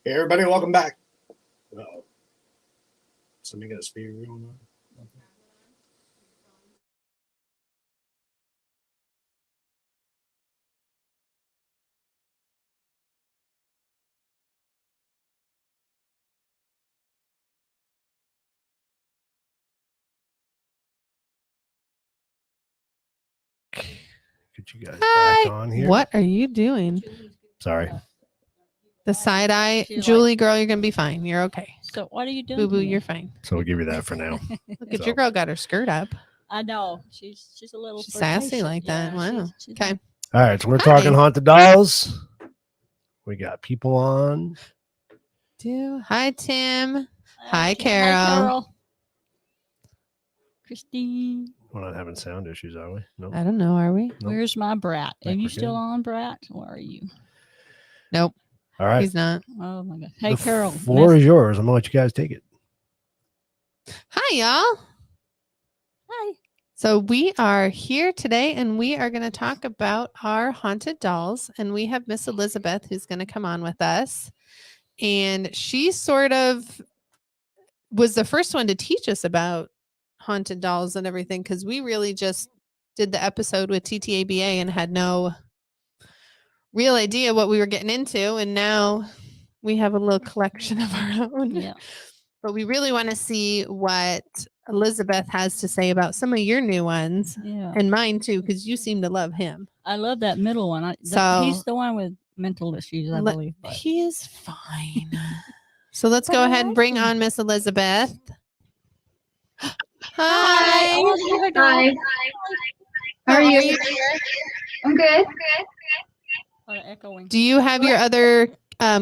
Hey everybody, welcome back. Uh-oh. Somebody got a speaker going on? Get you guys back on here. What are you doing? Sorry. The side eye. Julie, girl, you're going to be fine. You're okay. So what are you doing? Boo boo, you're fine. So we'll give you that for now. Look at your girl got her skirt up. I know. She's a little She's sassy flirtatious. like that. Yeah, Wow. Okay. All right, so we're talking haunted dolls. We got people on. Hi, Tim. Hi, Carroll. Hi, Carroll. Christine. We're not having sound issues, are we? No. I don't know. Are we? Nope. Where's my brat? Are Think you we're still good. on, brat? Where are you? Nope. All right. He's not. Oh my god. Hey, The Carroll. floor is yours. I'm gonna let you guys take it. Hi, y'all. Hi. So we are here today and we are going to talk about our haunted dolls. And we have Miss Elizabeth who's going to come on with us. And she sort of was the first one to teach us about haunted dolls and everything because we really just did the episode with TTABA and had no real idea what we were getting into. And now we have a little collection of our own. Yeah. But we really want to see what Elizabeth has to say about some of your new ones Yeah. and mine too, because you seem to love him. I love that middle one. So- He's the one with mental issues, I believe. But. He is fine. So let's go ahead and bring on Miss Elizabeth. Hi. Oh, Hi. How are you? I'm good. Oh, echoing. Do you have your other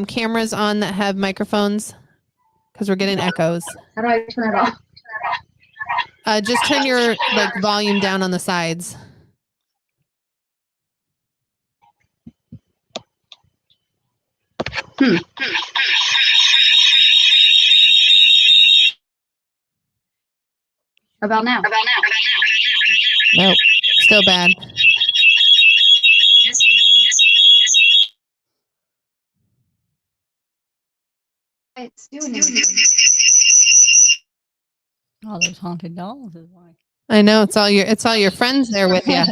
cameras on that have microphones? Because we're getting echoes. How do I turn it off? Just turn your volume down on the sides. About now. Nope. Still bad. It's doing it. Oh, those haunted dolls is why. I know it's all your friends there with you.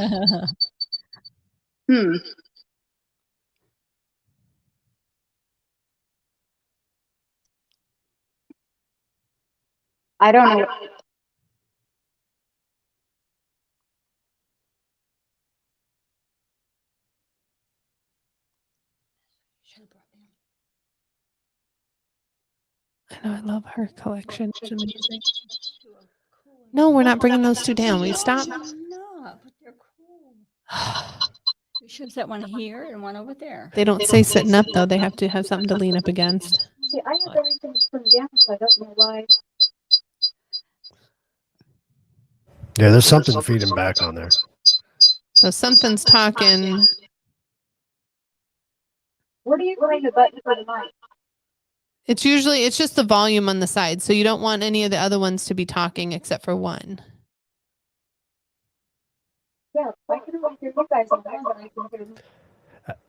I don't know. I know I love her collection. It's amazing. No, we're not bringing those two down. We stop. No, but they're cool. We should set one here and one over there. They don't say sitting up though. They have to have something to lean up against. See, I have everything turned down, so I don't know why. Yeah, there's something feeding back on there. So something's talking. Where do you find the button for the mic? It's just the volume on the side. So you don't want any of the other ones to be talking except for one. Yeah, I can only hear you guys on there, but I can hear them.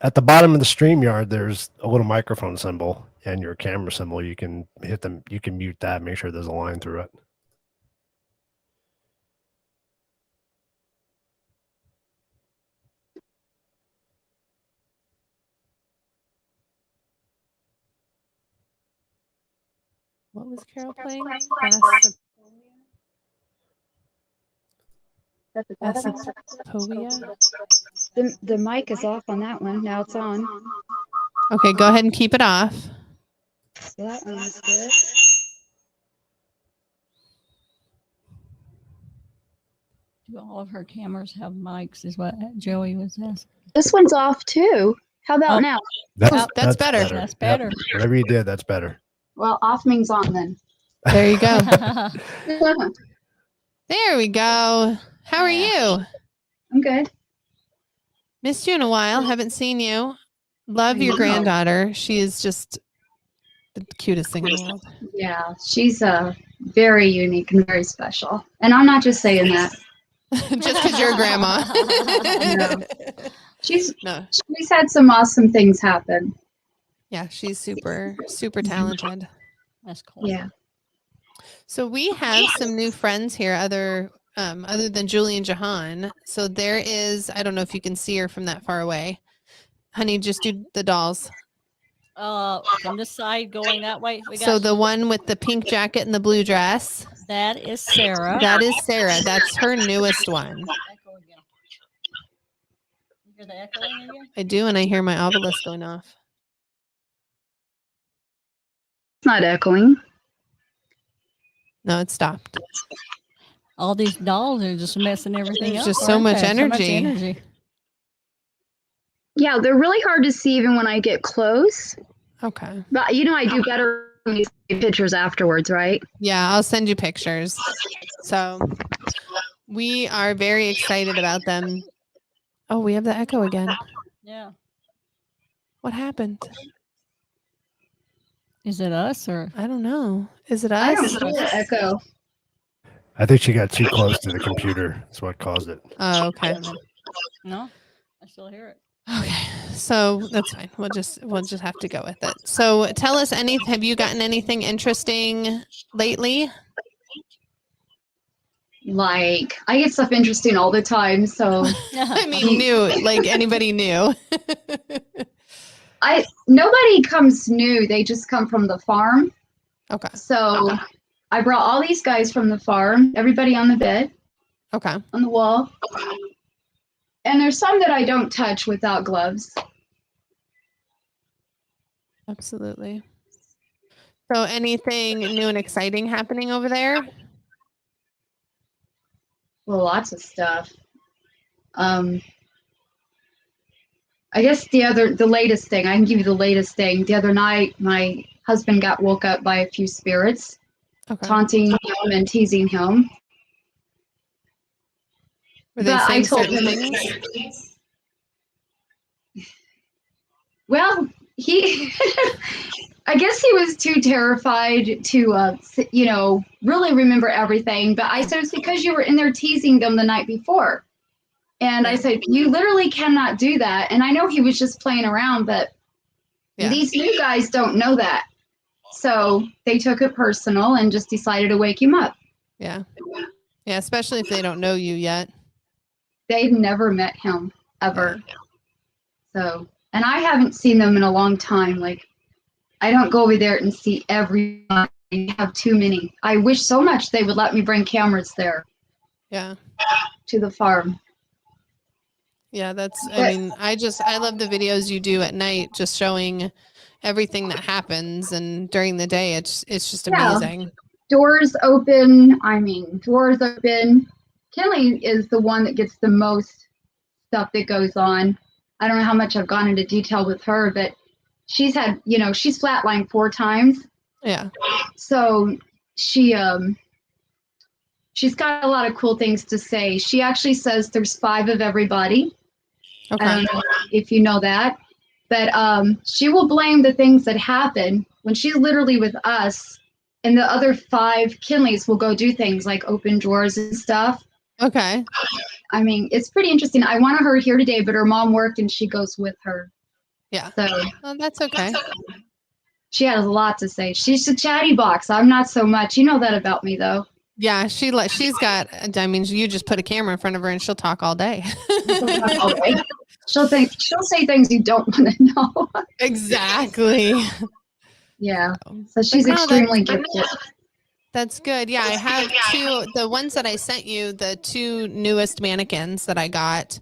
At the bottom of the StreamYard, there's a little microphone symbol and your camera symbol. You can hit them. You can mute that. Make sure there's a line through it. What was Carol playing? Phasmophobia? The mic is off on that one. Now it's on. Okay, go ahead and keep it off. So that one is good. Do all of her cameras have mics? Is what Joey was asking. This one's off too. How about now? That's better. That's better. Yep. Whatever you did, that's better. Well, off means on then. There you go. I'm There we go. How are you? good. Missed you in a while. Haven't seen you. Love your granddaughter. She is just the cutest thing in the world. Yeah, she's very unique and very special. And I'm not just saying that. Just because you're a grandma. No. She's No. had some awesome things happen. Yeah, she's super, super talented. That's cool. Yeah. So we have some new friends here, other than Julie and Jahan. So there is, I don't know if you can see her from that far away. Honey, just do the dolls. From this side going that way, we So got the one with the pink jacket and the blue dress, that is Sarah. that is Sarah. That's her newest one. Echo again. You hear the echoing again? I do, and I hear my obelisk going off. It's not echoing. No, it stopped. All these dolls are just messing everything There's up. just so aren't much they? So much energy. energy. Yeah, they're really hard to see even when I get close. Okay. But I do better when you see pictures afterwards, right? Yeah, I'll send you pictures. So we are very excited about them. Oh, we have the echo again. Yeah. What happened? Is it us or? I don't know. Is it I don't us? hear the echo. I think she got too close to the computer. That's what caused it. Oh, okay. No, I still hear it. Okay. So that's fine. We'll just have to go with it. So tell us have you gotten anything interesting lately? Like, I get stuff interesting all the time. So I mean, new, like anybody new. nobody comes new. They just come from the farm. Okay. So I brought all these guys from the farm, everybody on the bed, Okay. on the wall. And there's some that I don't touch without gloves. Absolutely. So anything new and exciting happening over there? Well, lots of stuff. I guess the latest thing, I can give you the latest thing. The other night, my husband got woke up by a few spirits, Okay. taunting him and teasing him. Were they But saying I told certain him, things? well, I guess he was too terrified to, really remember everything. But I said, it's because you were in there teasing them the night before. And I said, you literally cannot do that. And I know he was just playing around, but these new guys don't know that. So they took it personal and just decided to wake him up. Yeah. Yeah, especially if they don't know you yet. They've never met him ever. So, and I haven't seen them in a long time. Like, I don't go over there and see everyone. I have too many. I wish so much they would let me bring cameras there. Yeah. To the farm. Yeah, I love the videos you do at night, just showing everything that happens, and during the day it's just amazing. Doors open. Kelly is the one that gets the most stuff that goes on. I don't know how much I've gone into detail with her, but she's had, she's flatlined 4 times. Yeah. So she's got a lot of cool things to say. She actually says there's 5 of everybody. Okay. I don't know if you know that, but she will blame the things that happen when she's literally with us, and the other 5 Kinleys will go do things like open drawers and stuff. Okay. I mean, it's pretty interesting. I wanted her here today, but her mom worked and she goes with her. Yeah. So well, that's okay. She has a lot to say. She's a chatty box. I'm not so much. You know that about me, though. Yeah, she's got. I mean, you just put a camera in front of her and she'll talk all day. She'll say things you don't want to know. Exactly. Yeah. So she's extremely gifted. That's good. Yeah, I have 2. The ones that I sent you, the 2 newest mannequins that I got,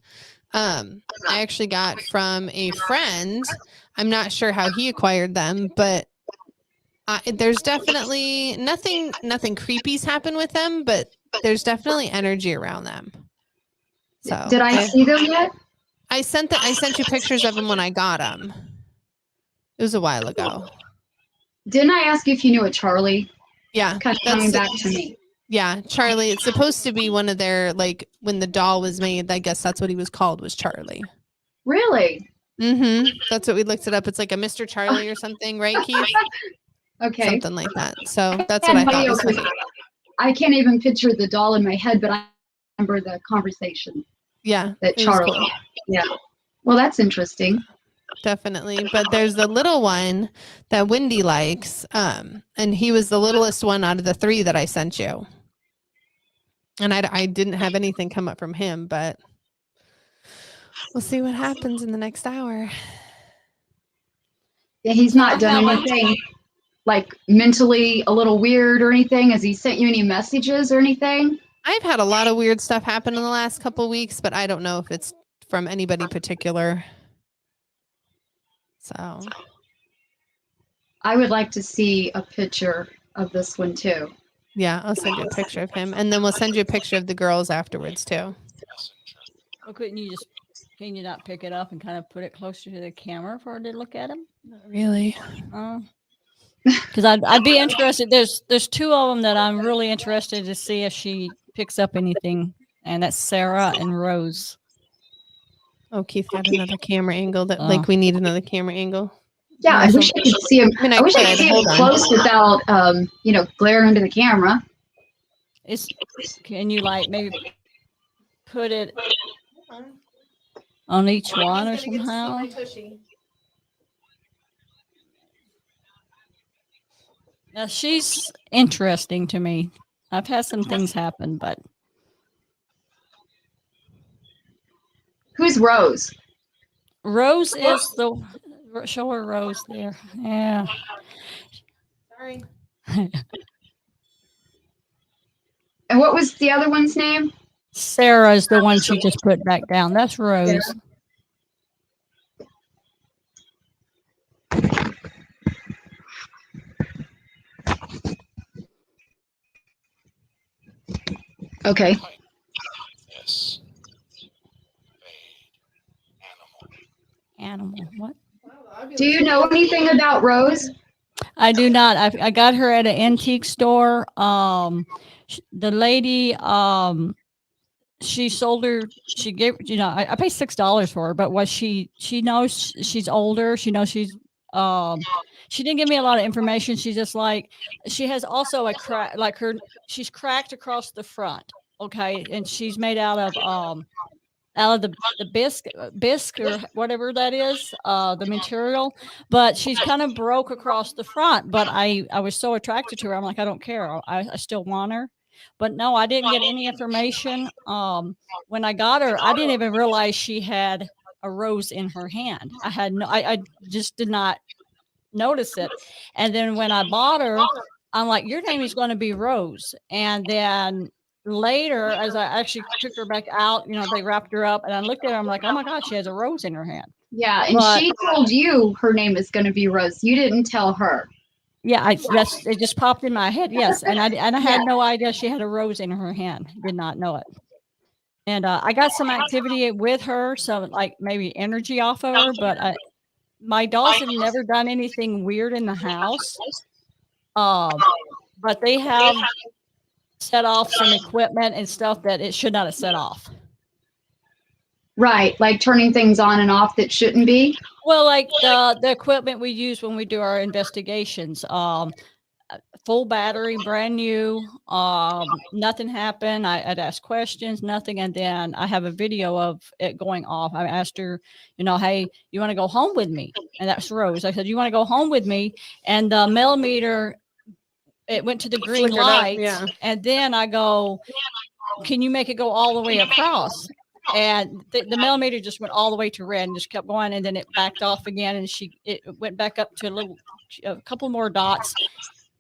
I actually got from a friend. I'm not sure how he acquired them, but there's definitely nothing creepy's happened with them, but there's definitely energy around them. So did I see them yet? I sent you pictures of them when I got them. It was a while ago. Didn't I ask you if you knew a Charlie? Yeah, coming back to me. Yeah, Charlie. It's supposed to be one of their, like, when the doll was made. I guess that's what he was called, was Charlie. Really? Mm-hmm. That's what we looked it up. It's like a Mr. Charlie or something, right, Keith? Okay. Something like that. So that's what I thought was funny. I can't even picture the doll in my head, but I remember the conversation. Yeah. That Charlie. Cool. Yeah. Well, that's interesting. definitely. But there's the little one that Wendy likes, and he was the littlest one out of the 3 that I sent you. And I didn't have anything come up from him, but we'll see what happens in the next hour. Yeah, he's not done anything like mentally a little weird or anything. Has he sent you any messages or anything? I've had a lot of weird stuff happen in the last couple of weeks, but I don't know if it's from anybody particular. So I would like to see a picture of this one too. yeah, I'll send you a picture of him, and then we'll send you a picture of the girls afterwards too. Well, can you not pick it up and kind of put it closer to the camera for her to look at him? Not really. Because I'd be interested. There's 2 of them that I'm really interested to see if she picks up anything, and that's Sarah and Rose. Oh, Keith got another camera angle. That like we need another camera angle. Yeah, I wish I could see him. I mean, I wish I could see him hold on. close without, glaring into the camera. Can you like maybe put it on each one or somehow? Now she's interesting to me. I've had some things happen, but Who's Rose? Rose is the show her Rose there. Yeah. Sorry. And what was the other one's name? Sarah is the one she just put back down. That's Rose. Okay. Animal. What? Do you know anything about Rose? I do not. I got her at an antique store. The lady, she sold her. She gave, I paid $6 for her, but what she knows she's older. She knows she's. She didn't give me a lot of information. She's just like, she has also a crack, like she's cracked across the front. Okay, and she's made out of the bisque or whatever that is, the material, but she's kind of broke across the front. But I was so attracted to her. I'm like, I don't care. I still want her. But no, I didn't get any information. When I got her, I didn't even realize she had a rose in her hand. I just did not notice it. And then when I bought her, I'm like, your name is going to be Rose. And then later, as I actually took her back out, they wrapped her up, and I looked at her, I'm like, oh my God, she has a rose in her hand. Yeah, and she told you her name is going to be Rose. You didn't tell her. Yeah, it just popped in my head. Yes, and I had no idea she had a rose in her hand. Did not know it. And I got some activity with her, so like maybe energy off of her. But my dolls have never done anything weird in the house. But they have set off some equipment and stuff that it should not have set off. Right, like turning things on and off that shouldn't be. Well, like the equipment we use when we do our investigations, full battery, brand new, nothing happened. I'd ask questions, nothing. And then I have a video of it going off. I asked her, hey, you want to go home with me? And that's Rose. I said, you want to go home with me? And the millimeter, it went to the green light. Yeah. And then I go, can you make it go all the way across? And the millimeter just went all the way to red and just kept going. And then it backed off again. And it went back up to a couple more dots.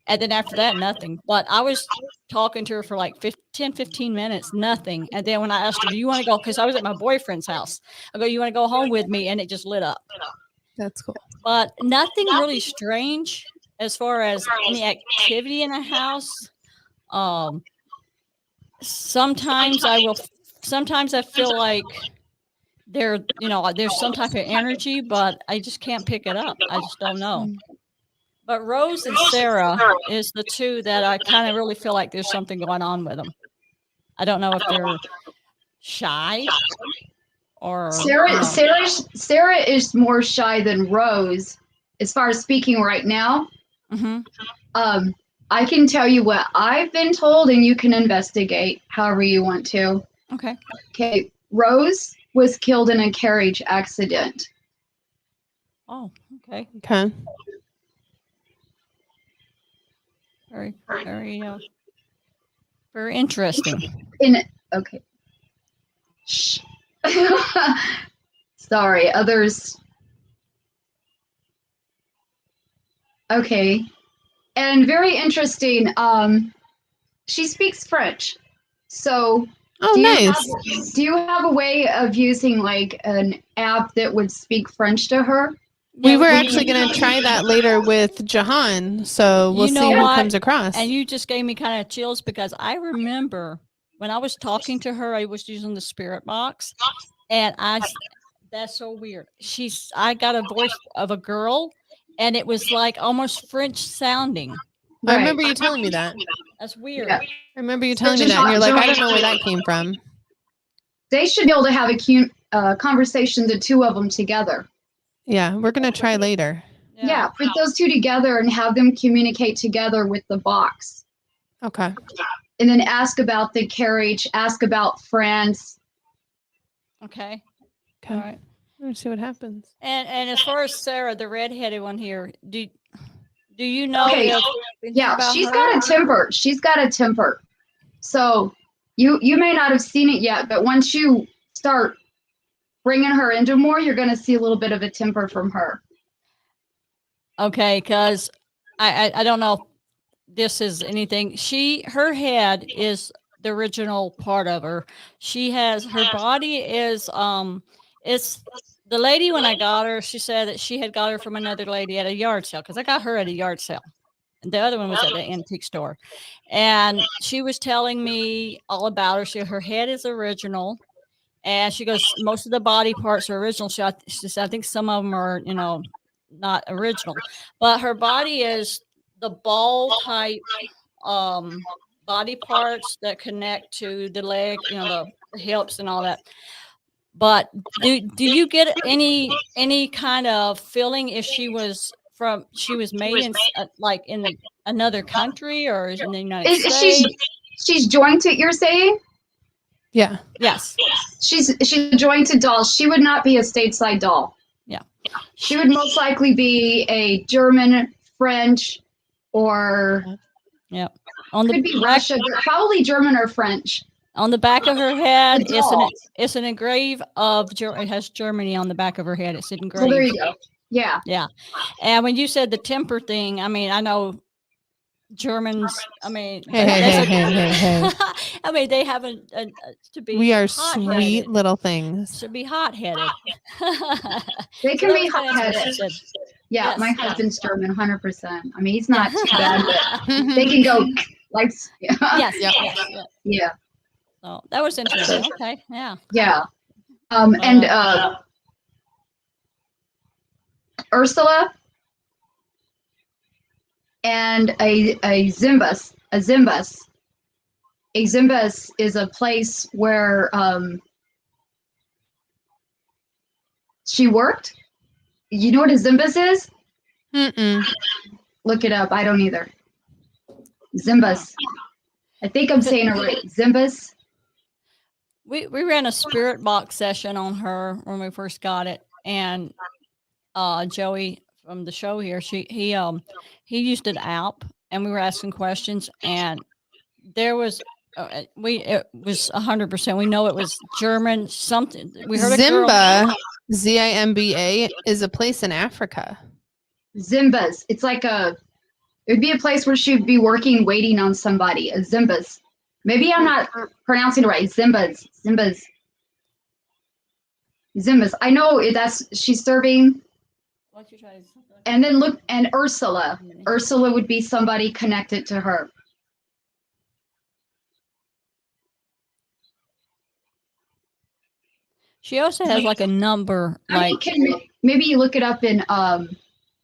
And then after that, nothing. But I was talking to her for like 10-15 minutes, nothing. And then when I asked her, do you want to go? Because I was at my boyfriend's house. I go, you want to go home with me? And it just lit up. That's cool. But nothing really strange as far as any activity in the house. Sometimes I feel like there's some type of energy, but I just can't pick it up. I just don't know. But Rose and Sarah is the two that I kind of really feel like there's something going on with them. I don't know if they're shy or Sarah is more shy than Rose as far as speaking right now. Mm-hmm. I can tell you what I've been told, and you can investigate however you want to. Okay. Rose was killed in a carriage accident. Oh, okay. Okay. Very, very, very interesting. Okay. Shh. Sorry, others. Okay. And very interesting. She speaks French. So Oh, do you nice. do you have a way of using like an app that would speak French to her? We Yeah, were actually going to try that later with Jahan, so we'll You see know who what? comes across. And you just gave me kind of chills because I remember when I was talking to her, I was using the spirit box, and that's so weird. I got a voice of a girl, and it was like almost French sounding. I remember you telling me that. That's weird. Yeah. I remember you telling me that, and you're like, I don't know where that came from. They should be able to have a conversation, the two of them together. Yeah, we're going to try later. Yeah, put those two together and have them communicate together with the box. Okay. And then ask about the carriage, ask about France. Okay. Okay. All right. Let's see what happens. And as far as Sarah, the redheaded one here, do you know? Okay. Yeah, she's got a temper. She's got a temper. So you may not have seen it yet, but once you start bringing her into more, you're going to see a little bit of a temper from her. Okay, because I don't know if this is anything. Her head is the original part of her. Her body is it's the lady when I got her, she said that she had got her from another lady at a yard sale because I got her at a yard sale. And the other one was at the antique store. And she was telling me all about her. Her head is original. And she goes, most of the body parts are original. She said, I think some of them are, not original, but her body is the ball type body parts that connect to the leg, the hips and all that. But do you get any kind of feeling if she was made in like in another country or in the United States? She's jointed, you're saying? Yeah. Yes. She's a jointed doll. She would not be a stateside doll. Yeah. She would most likely be a German, French, or could be Russia, but probably German or French. On the back of her head, it's an engrave of it has Germany on the back of her head. It's engraved. Well, there you go. Yeah. Yeah. And when you said the temper thing, I mean, I know Germans, I mean, hey. I mean, they have to be. We are sweet little things. To be hot-headed. They can be hot-headed. Yeah, yes, my husband's German, 100%. I mean, he's not too bad, but they can go like. Yes. Yeah. Oh, that was interesting. Okay. Yeah. Yeah. And Ursula and a Zimbus. A Zimbus is a place where she worked. You know what a Zimbus is? Mm-mm. Look it up. I don't either. Zimbus. I think I'm saying it right. Zimbus. We ran a spirit box session on her when we first got it, and Joey from the show here, he used an app, and we were asking questions, and there was it was 100%. We know it was German something. We heard Zimba, Zimba, is a place in Africa. Zimbas. It's like it would be a place where she'd be working, waiting on somebody. A Zimbas. Maybe I'm not pronouncing it right. Zimbas. I know she's serving. And then look, and Ursula. Ursula would be somebody connected to her. She also has like a number. Like maybe you look it up in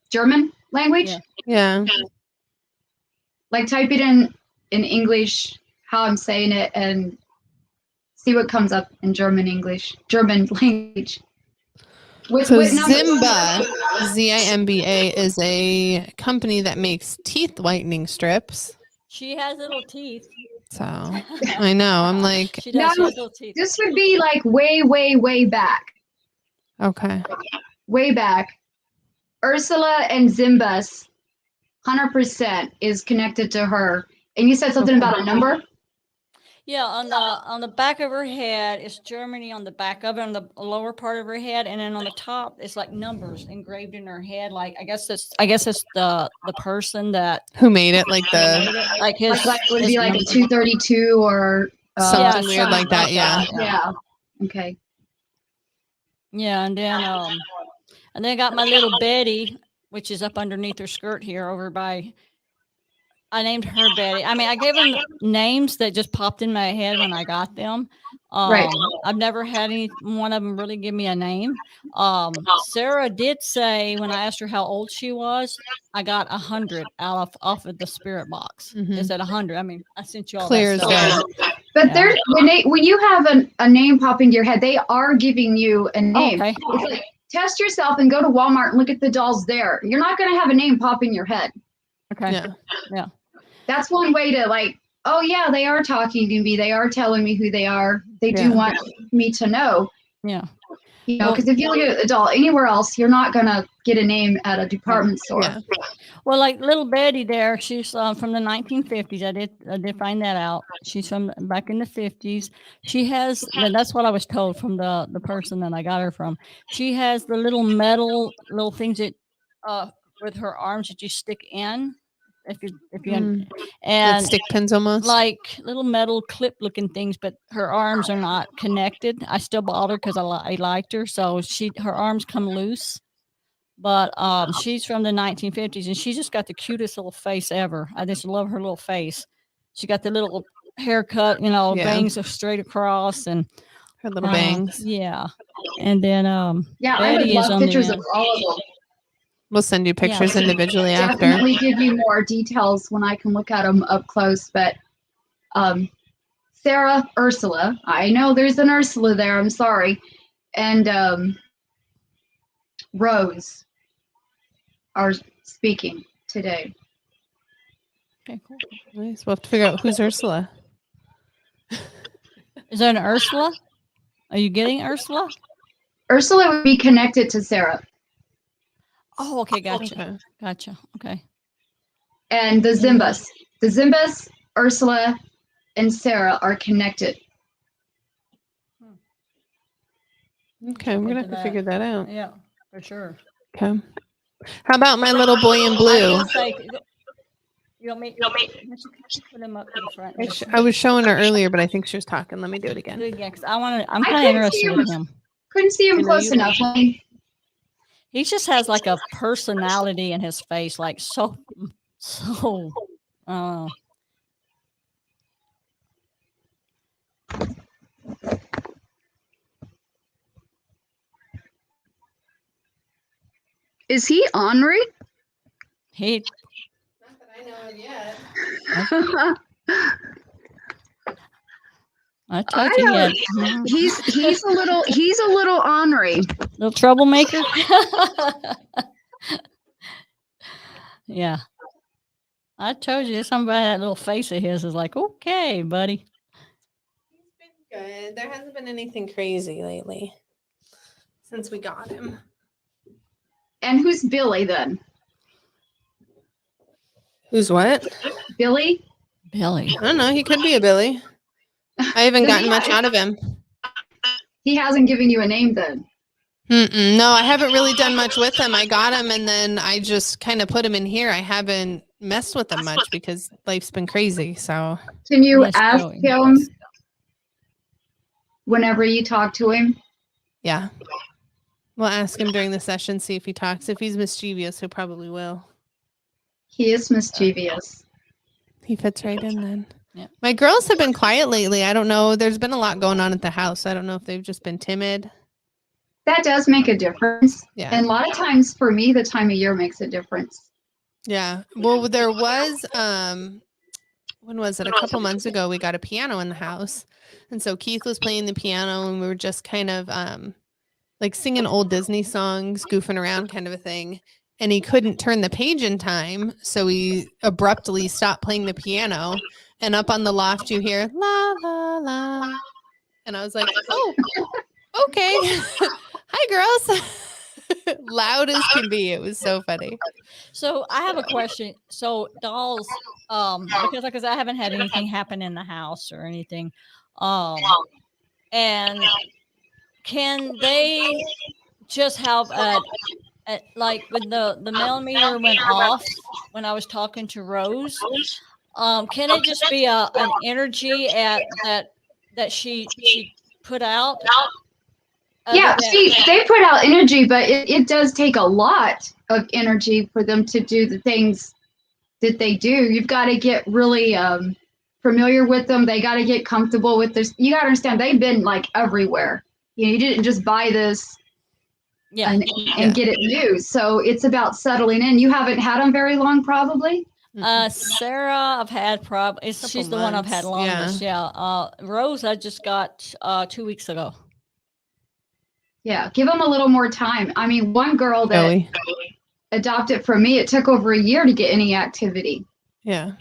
German language. Yeah. Like type it in English, how I'm saying it, and see what comes up in German language. So Zimba, Zimba, is a company that makes teeth whitening strips. She has little teeth. So I know. I'm like, she has little teeth. This would be like way, way, way back. Okay. Way back. Ursula and Zimbus, 100% is connected to her. And you said something about a number? Yeah, on the back of her head is Germany on the back of it, on the lower part of her head, and then on the top it's like numbers engraved in her head. Like I guess it's the person that Who made it? Like made the it, like his Like would it his be like a number. 232 or something Yeah, weird like that. Yeah. yeah. Okay. Yeah, and then I got my little Betty, which is up underneath her skirt here, over by. I named her Betty. I mean, I gave them names that just popped in my head when I got them. Right. I've never had any one of them really give me a name. Sarah did say when I asked her how old she was, I got 100 off of the spirit box. Mhm. It said 100. I mean, I sent you all Clear that as stuff. day. But Yeah. there's when you have a name pop into your head, they are giving you a name. Okay. It's like test yourself and go to Walmart and look at the dolls there. You're not going to have a name pop in your head. Okay. Yeah. That's one way to like, oh yeah, they are talking to me. They are telling me who they are. They do Yeah. want me to know. Yeah. You know, Well- because if you look at a doll anywhere else, you're not going to get a name at a department store. Yeah. Well, like little Betty there, she's from the 1950s. I did find that out. She's from back in the 50s. She has, and that's what I was told from the person that I got her from. She has the little metal little things that with her arms that you stick in. If you Mm. Like and stick pins almost. like little metal clip looking things, but her arms are not connected. I still bought her because I liked her, so her arms come loose. But she's from the 1950s, and she just got the cutest little face ever. I just love her little face. She got the little haircut, Yeah. bangs are straight across, and Her little bangs. Yeah, and then Yeah, I would Betty is love on the pictures of end. all of them. We'll send you pictures Yeah. individually after. Definitely give you more details when I can look at them up close. But Sarah, Ursula, I know there's an Ursula there. I'm sorry. And Rose are speaking today. Okay, cool. Nice. We'll have to figure out who's Ursula. Is there an Ursula? Are you getting Ursula? Ursula would be connected to Sarah. Oh, okay, gotcha, Okay. gotcha. Okay, And the Zimbus. The Zimbus, Ursula, and Sarah are connected. Okay, we're gonna have to figure that out. yeah, for sure. Okay. How about my little boy in blue? You want me? Put him up to the front. I was showing her earlier, but I think she was talking. Let me do it again. Do it again, 'cause I'm I kind of couldn't interested see in him. Couldn't see him I know close you enough. He just has like a personality in his face, like so. Is he ornery? He Not that I know of yet. I told you he had He's a little ornery. little troublemaker. Yeah, I told you somebody that little face of his is like, okay, buddy. He's been good. There hasn't been anything crazy lately since we got him. And who's Billy then? Who's what? Billy? Billy. I don't know. He could be a Billy. I haven't Does gotten he much have- out of him. He hasn't given you a name then. No, I haven't really done much with him. I got him and then I just kind of put him in here. I haven't messed with him much because life's been crazy. So Can you Yes, ask Joey. him whenever you talk to him? yeah, we'll ask him during the session, see if he talks. If he's mischievous, he probably will. He is mischievous. He fits right in then. Yeah. My girls have been quiet lately. I don't know. There's been a lot going on at the house. I don't know if they've just been timid. That does make a difference. Yeah. And a lot of times for me, the time of year makes a difference. Yeah. Well, there was when was it? A couple months ago, we got a piano in the house. And so Keith was playing the piano and we were just kind of like singing old Disney songs, goofing around kind of a thing. And he couldn't turn the page in time, so he abruptly stopped playing the piano. And up on the loft you hear la la la. And I was like, "Oh, okay. Hi girls." loud as can be. It was so funny. So I have a question. So dolls, because I haven't had anything happen in the house or anything, and can they just have like when the millimeter went off when I was talking to Rose? Can it just be an energy that she put out? Yeah, they put out energy, but it does take a lot of energy for them to do the things that they do. You've got to get really familiar with them. They got to get comfortable with this. You got to understand, they've been like everywhere. You didn't just buy this and get it new. So it's about settling in. You haven't had them very long, probably? Sarah, I've had probably, she's the one I've had longest. Yeah. Rose, I just got 2 weeks ago. Yeah, give them a little more time. I mean, one girl that adopted from me, it took over a year to get any activity. Yeah.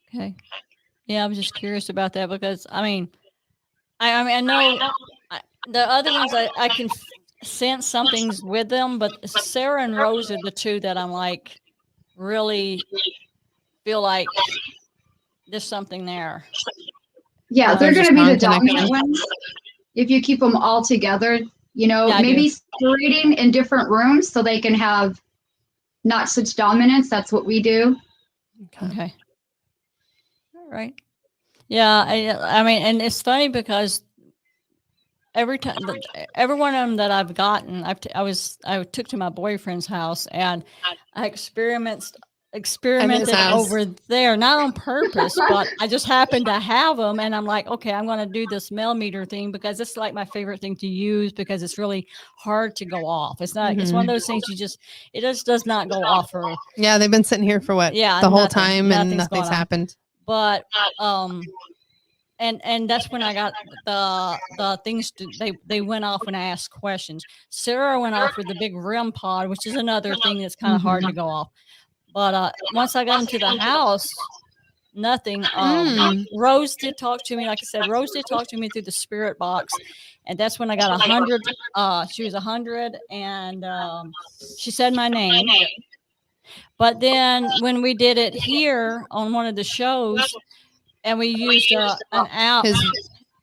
Okay. Yeah, I was just curious about that because I mean, I know the other ones I can sense something's with them, but Sarah and Rose are the two that I'm like really feel like there's something there. Yeah, they're going to be the dominant ones. If you keep them all together, maybe separating in different rooms so they can have not such dominance. That's what we do. Okay. All right. Yeah. I mean, and it's funny because every time, every one of them that I've gotten, I took to my boyfriend's house and I experimented over there, not on purpose, but I just happened to have them. And I'm like, okay, I'm going to do this millimeter thing because it's like my favorite thing to use because it's really hard to go off. It's not, it's one of those things it just does not go off. Yeah. They've been sitting here for the whole time and nothing's happened. But, and that's when I got the things they went off when I asked questions. Sarah went off with the big REM pod, which is another thing that's kind of hard to go off. But once I got into the house, nothing. Rose did talk to me. Like I said, Rose did talk to me through the spirit box. And that's when I got 100. She was 100 and she said my name. But then when we did it here on one of the shows and we used an app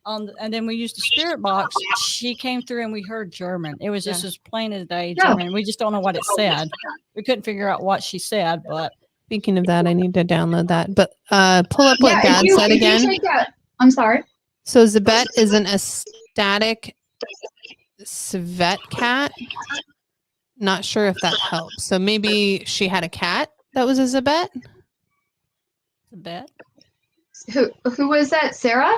and then we used the spirit box, she came through and we heard German. It was just as plain as day German. We just don't know what it said. We couldn't figure out what she said, but speaking of that, I need to download that. But pull up what Dad said again. I'm sorry. So Zabette is an ecstatic civet cat. Not sure if that helps. So maybe she had a cat that was a Zabette. Zabette. Who was that? Sarah?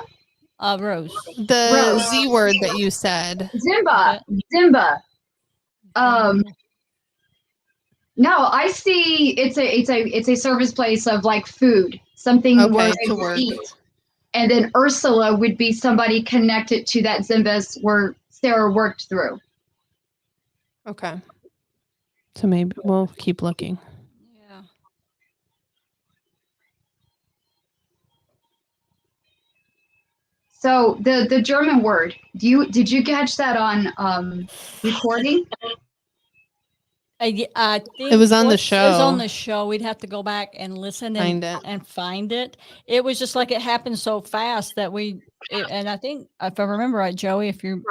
Rose. The Z word that you said. Zimba. No, I see it's a service place of like food, something where they would eat. And then Ursula would be somebody connected to that Zimbas where Sarah worked through. Okay. So maybe we'll keep looking. Yeah. So the German word, did you catch that on recording? I think it was on the show. It was on the show. We'd have to go back and listen and find it. It was just like it happened so fast that and I think if I remember right, Joey, if you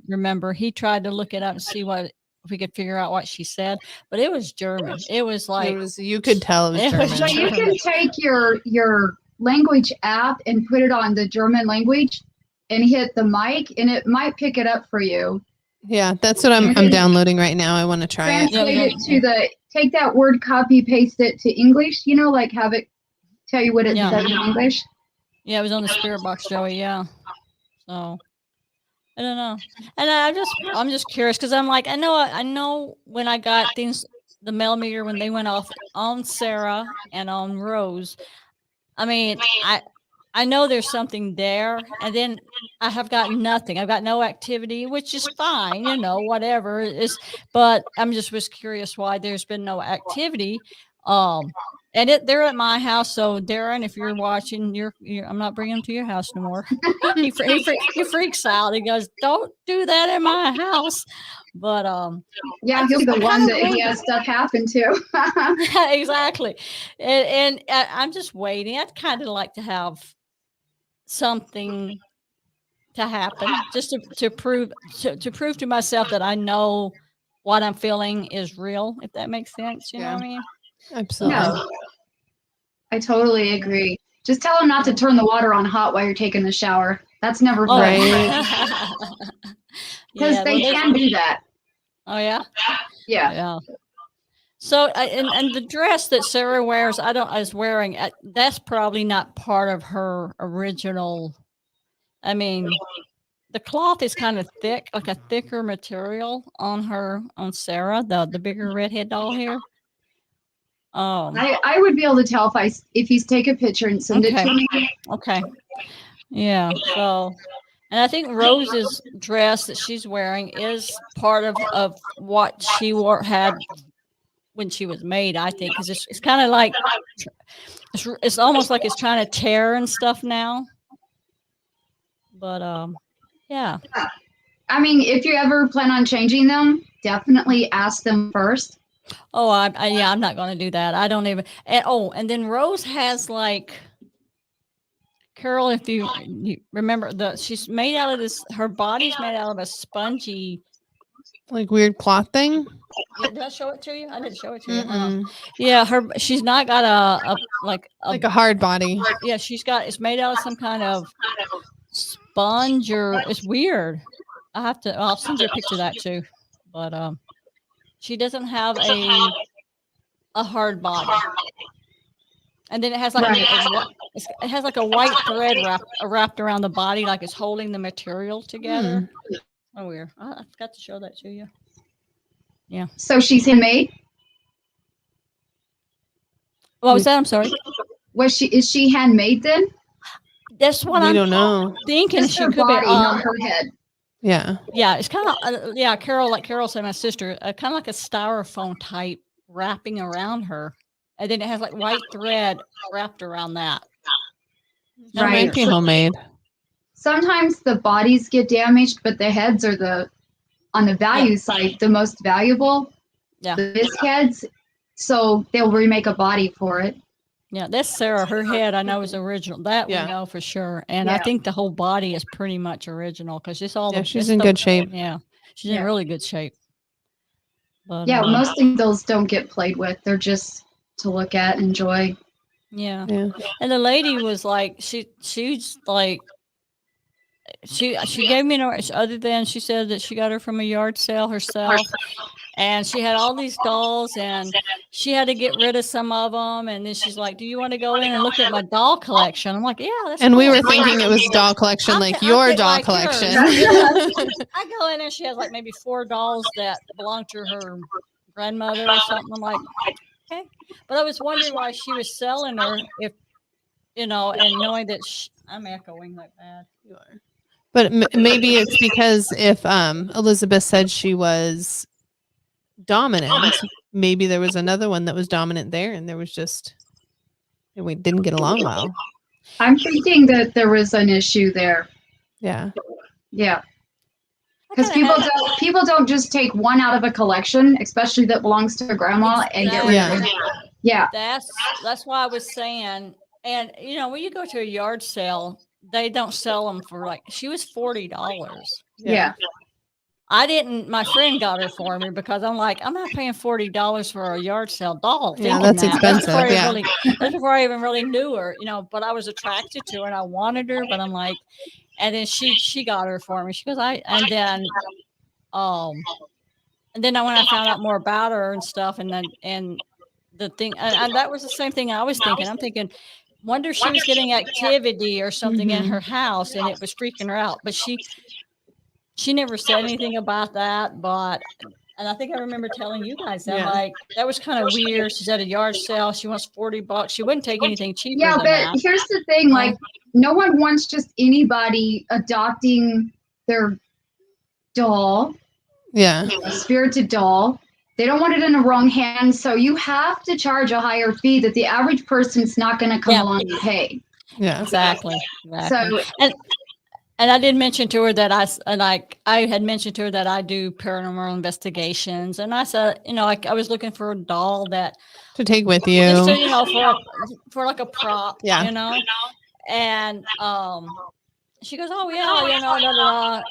remember, he tried to look it up and see if we could figure out what she said, but it was German. It was like you could tell it was German. So you can take your language app and put it on the German language and hit the mic, and it might pick it up for you. Yeah, that's what I'm downloading right now. I want to try it. Translate it to take that word, copy, paste it to English, like have it tell you what it says in English. Yeah, it was on the spirit box, Joey. Yeah. So I don't know. And I'm just curious because I'm like, I know when I got things, the millimeter, when they went off on Sarah and on Rose, I mean, I know there's something there, and then I have got nothing. I've got no activity, which is fine, whatever. But I'm just was curious why there's been no activity And they're at my house. So Darren, if you're watching, I'm not bringing them to your house no more. he freaks out. He goes, "Don't do that in my house." But Yeah, he'll be the one that he has stuff happen to. exactly. And I'm just waiting. I'd kind of like to have something to happen just to prove to myself that I know what I'm feeling is real, if that makes sense. You know what I mean? Absolutely. No, I totally agree. Just tell him not to turn the water on hot while you're taking the shower. That's never fun. Right. Because they can do that. Oh yeah. Yeah. Yeah. So and the dress that Sarah wears, is wearing. That's probably not part of her original. I mean, the cloth is kind of thick, like a thicker material on Sarah, the bigger redhead doll here. I would be able to tell if he's take a picture and send it to me. Okay. Yeah. So, and I think Rose's dress that she's wearing is part of what she had when she was made. I think because it's kind of like it's almost like it's trying to tear and stuff now. But yeah. I mean, if you ever plan on changing them, definitely ask them first. Oh, I'm not going to do that. I don't even. And then Rose has like Carroll. If you remember, she's made out of this. Her body's made out of a spongy, like weird cloth thing. Yeah, did I show it to you? I didn't show it to you. Yeah, she's not got a hard body. Yeah, it's made out of some kind of sponge or it's weird. I'll send you a picture of that too. But she doesn't have a hard body. And then it has like it has like a white thread wrapped around the body, like it's holding the material together. Oh, weird. I forgot to show that to you. Yeah. So she's handmade? What was that? I'm sorry. Is she handmade then? That's what I don't know. Thinking Just she her could body, be not her head. Yeah. Yeah, it's kind of Carol, like Carol said, my sister, kind of like a styrofoam type wrapping around her, and then it has like white thread wrapped around that. Might be homemade. Sometimes the bodies get damaged, but the heads are on the value side, the most valuable. Yeah. The bisque heads, so they'll remake a body for it. Yeah, that's Sarah. Her head, I know, is original. That we know for sure. And I think the whole body is pretty much original because it's all. She's in good shape. Yeah, she's in really good shape. But, most of those don't get played with. They're just to look at, enjoy. Yeah. And the lady was like, she's like, she gave me no other than she said that she got her from a yard sale herself. And she had all these dolls and she had to get rid of some of them. And then she's like, "Do you want to go in and look at my doll collection?" I'm like, "Yeah, that's And cool." we were thinking it was doll collection, like your doll collection. I go in and she has like maybe 4 dolls that belong to her grandmother or something. I'm like, okay. But I was wondering why she was selling her if, and knowing that I'm echoing like that. You are. But maybe it's because if Elizabeth said she was dominant, maybe there was another one that was dominant there and there was just we didn't get along well. I'm thinking that there was an issue there. Yeah because people don't just take one out of a collection, especially that belongs to grandma, and get rid of it. That's why I was saying. And when you go to a yard sale, they don't sell them for she was $40. My friend got her for me because I'm like, I'm not paying $40 for a yard sale doll. Yeah, that's expensive. That's before I even really knew her, but I was attracted to her and I wanted her, but I'm like, and then she got her for me. She goes, and then when I found out more about her and stuff, and the thing, and that was the same thing I was thinking. I'm thinking, wonder if she was getting activity or something in her house and it was freaking her out, but she never said anything about that, and I think I remember telling you guys that, like, that was kind of weird. She's at a yard sale. She wants $40. She wouldn't take anything cheaper than that. But here's the thing, no one wants just anybody adopting their doll. Yeah. A spirited doll. They don't want it in the wrong hands. So you have to charge a higher fee that the average person's not going to come Yeah. along and pay. Yeah. Exactly. So And I did mention to her that I had mentioned to her that I do paranormal investigations, and I said, I was looking for a doll that To take with just you. to, for like a prop, Yeah. and she goes, oh yeah, da, da, da,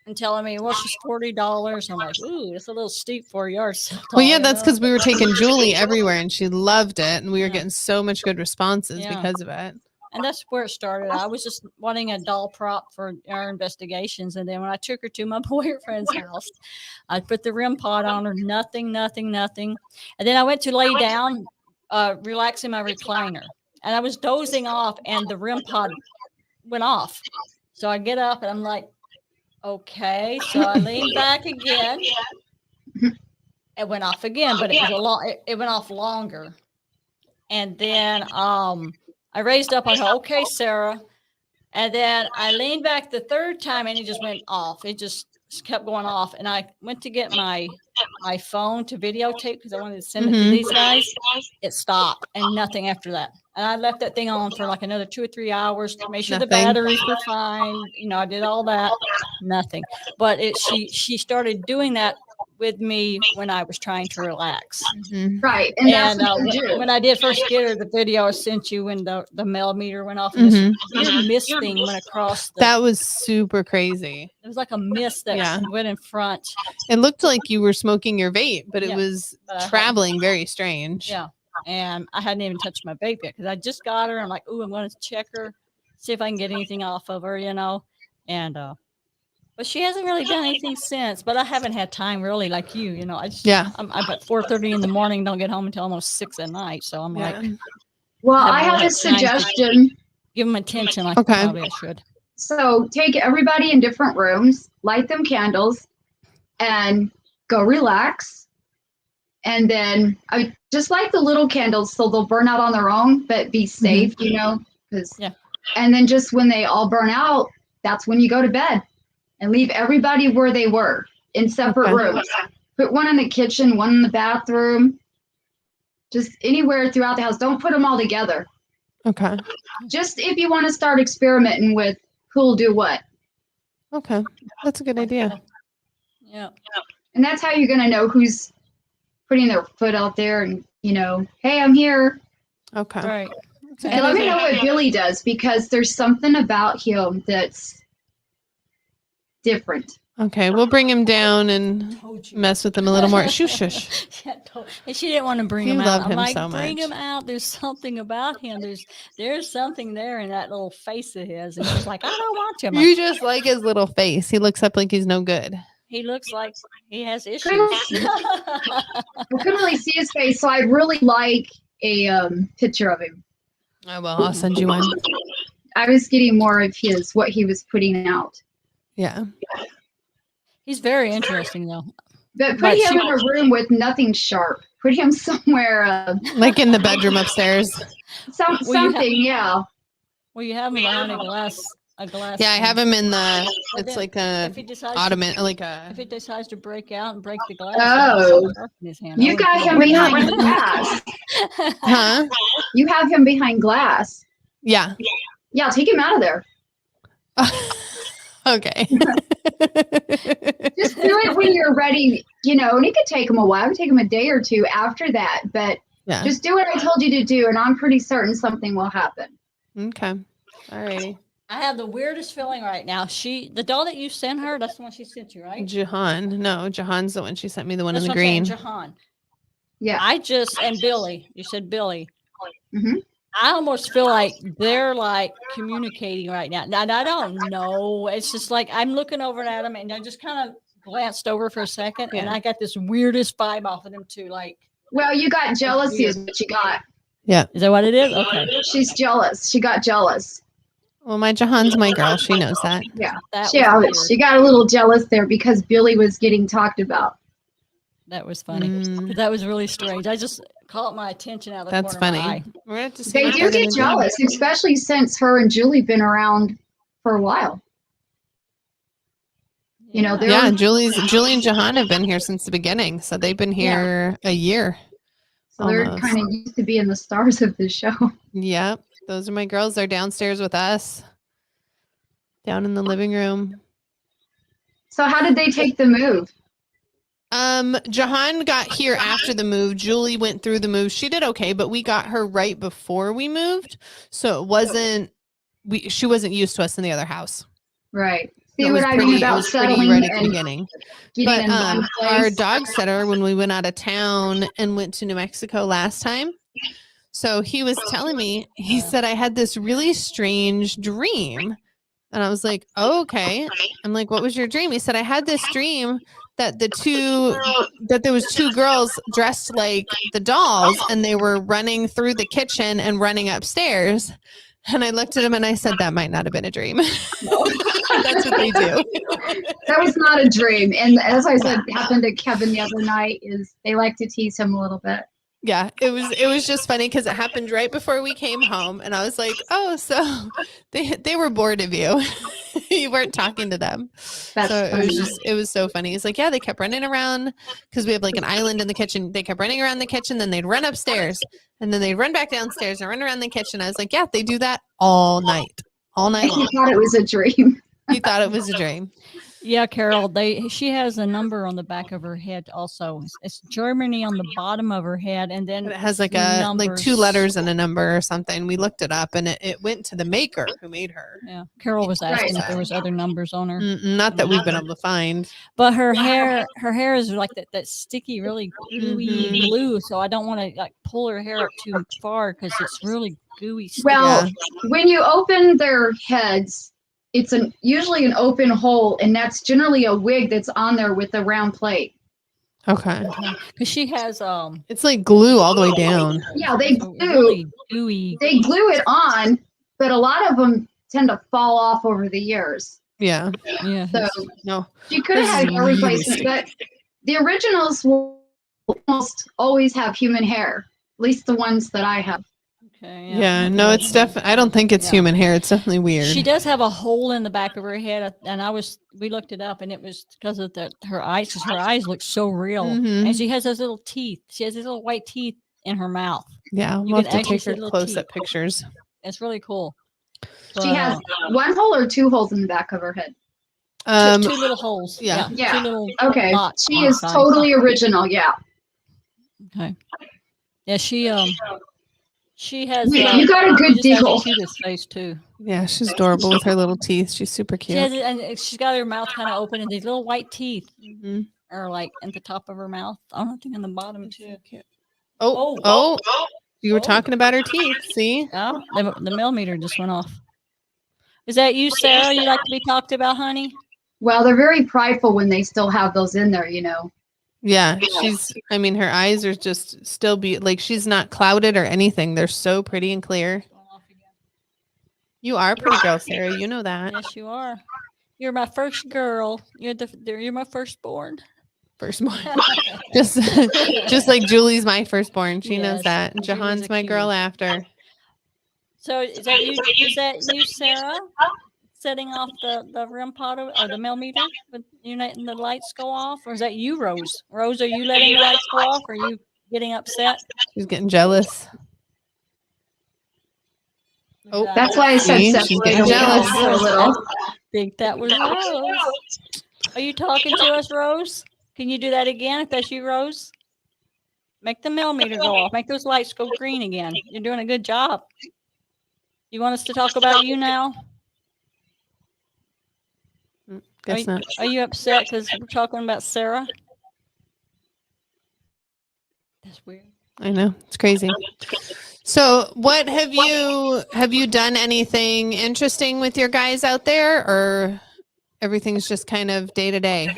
and telling me, well, she's $40. I'm like, ooh, it's a little steep for a yard sale doll. Well, yeah, that's because we were taking Julie everywhere and she loved it. And we were Yeah. getting so much good responses Yeah. because of it. And that's where it started. I was just wanting a doll prop for our investigations. And then when I took her to my boyfriend's house, I put the REM pod on her, nothing. And then I went to lay down, relaxing my recliner. And I was dozing off and the REM pod went off. So I get up and I'm like, okay. So I leaned back again. It went off again, but it was it went off longer. And then I raised up. I go, okay, Sarah. And then I leaned back the third time and it just went off. It just kept going off. And I went to get my phone to videotape because I wanted to send it to these guys. It stopped and nothing after that. And I left that thing on for like another 2 or 3 hours to make sure the Nothing. batteries were fine. I did all that. Nothing. But she started doing that with me when I was trying to relax. right. And that's what you do. When I did first get her, the video I sent you when the mail meter went off, and this weird mist thing went across. That was super crazy. It was like a mist that went in front. It looked like you were smoking your vape, but it was but traveling very strange. Yeah. And I hadn't even touched my vape yet because I just got her. I'm like, ooh, I'm going to check her, see if I can get anything off of her, And, but she hasn't really done anything since. But I haven't had time really, like you. I just I'm at 4:30 in the morning, don't get home until almost 6 at night. So I'm like, well, I have a suggestion. Give them attention like probably I should. So take everybody in different rooms, light them candles, and go relax. And then I just light the little candles so they'll burn out on their own, but be safe, because and then just when they all burn out, that's when you go to bed. And leave everybody where they were in separate rooms. Put one in the kitchen, one in the bathroom, just anywhere throughout the house. Don't put them all together. Okay. Just if you want to start experimenting with who'll do what. Okay. That's a good idea. Yeah. And that's how you're going to know who's putting their foot out there and, hey, I'm here. Okay. Right. And let me know what Billy does because there's something about him that's different. Okay, we'll bring him down and mess with him a little more. Shush. And she didn't want to bring You him out. love I'm him like, so bring much. him out. There's something about him. There's something there in that little face of his. And she's like, I don't want to. I'm like, You just like his little face. He looks up like he's no good. he looks like he has issues. I couldn't really see his face, so I'd really like a picture of him. Oh, well, I'll send you one. I was getting more of what he was putting out. Yeah. He's very interesting, though. But put him in a room with nothing sharp. Put him somewhere. Like in the bedroom upstairs. Something, yeah. Well, you have him behind a glass. Yeah, I have him in the, But it's then like a if he decides ottoman, like a, if he decides to break out and break the glass, Oh. in his hand, You got him behind glass. huh? You have him behind glass. Yeah. Yeah, take him out of there. Okay. Just do it when you're ready, and it could take him a while. It could take him a day or two after that. But Yeah. just do what I told you to do, and I'm pretty certain something will happen. Okay. All righty. I have the weirdest feeling right now. The doll that you sent her, that's the one she sent you, right? Jahan. No, Jahan's the one. She sent me the one That's in the what I'm saying, green. Jahan. Yeah. And Billy. You said Billy. Mm-hmm. I almost feel like they're like communicating right now. Now I don't know. It's just like I'm looking over at them, and I just kind of glanced over for a second, and I got this weirdest vibe off of them too. Like, Well, you got jealousy is what you got. Yeah. is that what it is? Okay. She's jealous. She got jealous. Well, my Jahan's my girl. She knows that. Yeah. That was Yeah, weird. she got a little jealous there because Billy was getting talked about. That was funny. Mm. That was really strange. I just caught my attention out of the That's corner of my funny. eye. We're gonna have to see They what do they're get gonna do. jealous, especially since her and Julie been around for a while. You know, they're Yeah, Julie and Jahan have been here since the beginning, so they've been here a year. so they're almost. kind of used to being the stars of the show. Yep, those are my girls. They're downstairs with us, down in the living room. So how did they take the move? Jahan got here after the move. Julie went through the move. She did okay, but we got her right before we moved, so it wasn't. She wasn't used to us in the other house. Right. So See it was what I pretty. mean It about was pretty settling right at the and beginning. getting But in one our place. dog sitter, when we went out of town and went to New Mexico last time, so he was telling me, he said, I had this really strange dream. And I was like, oh, okay. I'm like, what was your dream? He said, I had this dream that there was two girls dressed like the dolls and they were running through the kitchen and running upstairs. And I looked at him and I said, that might not have been a dream. That's what they do. That was not a dream. And as I said, happened to Kevin the other night is they like to tease him a little bit. Yeah, it was just funny because it happened right before we came home, and I was like, "Oh, so they were bored of you. You weren't talking to them." That's so funny. it was so funny. He's like, "Yeah, they kept running around because we have like an island in the kitchen. They kept running around the kitchen, then they'd run upstairs, and then they'd run back downstairs and run around the kitchen." I was like, "Yeah, they do that all night And long." he thought it was a dream. He thought it was a dream. Yeah, Carol. She has a number on the back of her head. Also, it's Germany on the bottom of her head, and then It has like like 2 letters and a number or something. We looked it up, and it went to the maker who made her. Yeah, Carol was asking Right. if there was other numbers on her. Not that we've been able to find. But her hair is like that sticky, really gooey Mhm. glue. So I don't want to like pull her hair up too far because it's really gooey. Sticky. Well, when you open their heads, it's usually an open hole, and that's generally a wig that's on there with a round plate. Okay. Because she has It's like glue all the way down. Yeah, they so glue really gooey. they glue it on, but a lot of them tend to fall off over the years. Yeah. Yeah. So No. you could have This had is hair really replacement, sticky. but the originals will almost always have human hair. At least the ones that I have. Okay. Yeah. No, it's definitely. I don't think it's Yeah. human hair. It's definitely weird. She does have a hole in the back of her head, and we looked it up, and it was because of her eyes. Because her eyes look so real, Mhm. and she has those little teeth. She has these little white teeth in her mouth. Yeah. You We'll can have to actually take see her little close teeth. up pictures. It's really cool. She But, has one hole or 2 holes in the back of her head. two little holes. yeah. Yeah. 2 little. Okay. dots She on the is side. totally original. Yeah. Okay. Yeah, she has. You got a good she just has deal. the cutest face too. Yeah. She's adorable with her little teeth. She's super She has, cute. and she's got her mouth kind of open, and these little white teeth Mhm. are like at the top of her mouth. I don't think on the bottom too. Oh. You were talking about her teeth. See? Oh, the millimeter just went off. Is that you, Sarah? You like to be talked about, honey? Well, they're very prideful when they still have those in there, you know. Yeah. I mean, her eyes are just still like she's not clouded or anything. They're so pretty and clear. You are a pretty girl, Sarah. You know that. Yes, you are. You're my first girl. You're my firstborn. Firstborn. just like Julie's my firstborn. She knows Yes, that. And Julie's Jahan's a my girl cutie. after. So is that you? Is that you, Sarah? Setting off the REM pod or the millimeter when you're letting the lights go off, or is that you, Rose? Rose, are you letting the lights go off? Or are you getting upset? She's getting jealous. Oh, That's why I said See, she's separate getting them jealous. for a little. Think that was Rose. Are you talking to us, Rose? Can you do that again if that's you, Rose? Make the millimeter go off. Make those lights go green again. You're doing a good job. You want us to talk about you now? Guess not. Are you upset because we're talking about Sarah? That's weird. I know. It's crazy. So what have you done anything interesting with your guys out there, or everything's just kind of day to day?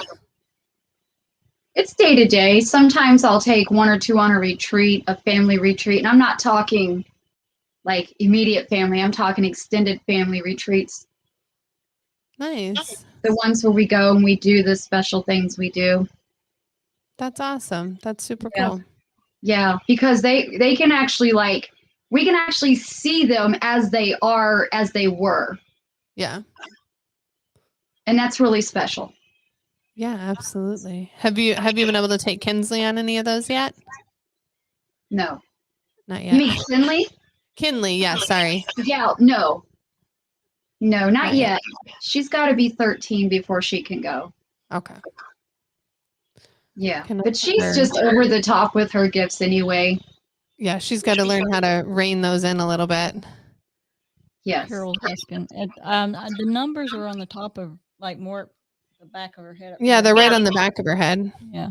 It's day to day. Sometimes I'll take 1 or 2 on a retreat, a family retreat. And I'm not talking like immediate family. I'm talking extended family retreats. Nice. The ones where we go and we do the special things we do. That's awesome. That's super Yeah. cool. Yeah, because they can actually we can actually see them as they are, as they were. Yeah. And that's really special. Yeah, absolutely. Have you been able to take Kinsley on any of those yet? No. Not You yet. mean Kinley? Kinley, yeah, sorry. Yeah, no. No, not Not yet. yet. She's got to be 13 before she can go. Okay. Yeah. Can I But she's her- just over the top with her gifts anyway. Yeah, she's got to learn how to rein those in a little bit. Yes. Carol's asking. The numbers are on the top of like more the back of her head. up Yeah, here. they're right on the back of her head. Yeah.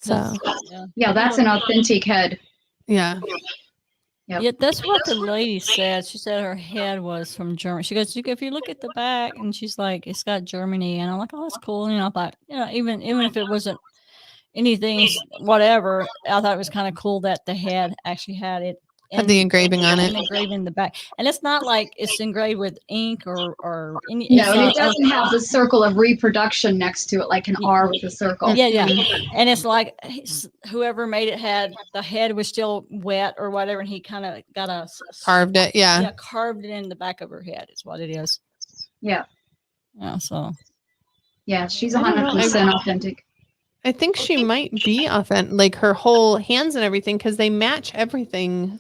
So, Yeah. Yeah, that's an authentic head. yeah. Yep. Yeah, that's what the lady said. She said her head was from Germany. She goes, if you look at the back, and she's like, it's got Germany, and I'm like, oh, that's cool. You know, I thought, even if it wasn't anything, whatever, I thought it was kind of cool that the head actually had it. Had the engraving on it. And engraving in the back, and it's not like it's engraved with ink or any. No, and it doesn't have the circle of reproduction next to it, like an R with a circle. Yeah, and it's like whoever made it had the head was still wet or whatever, and he kind of got Carved it, yeah. carved it in the back of her head. Is what it is. Yeah. Yeah. So. Yeah, she's I don't know. 100% authentic. I think she might be authentic, like her whole hands and everything, because they match everything.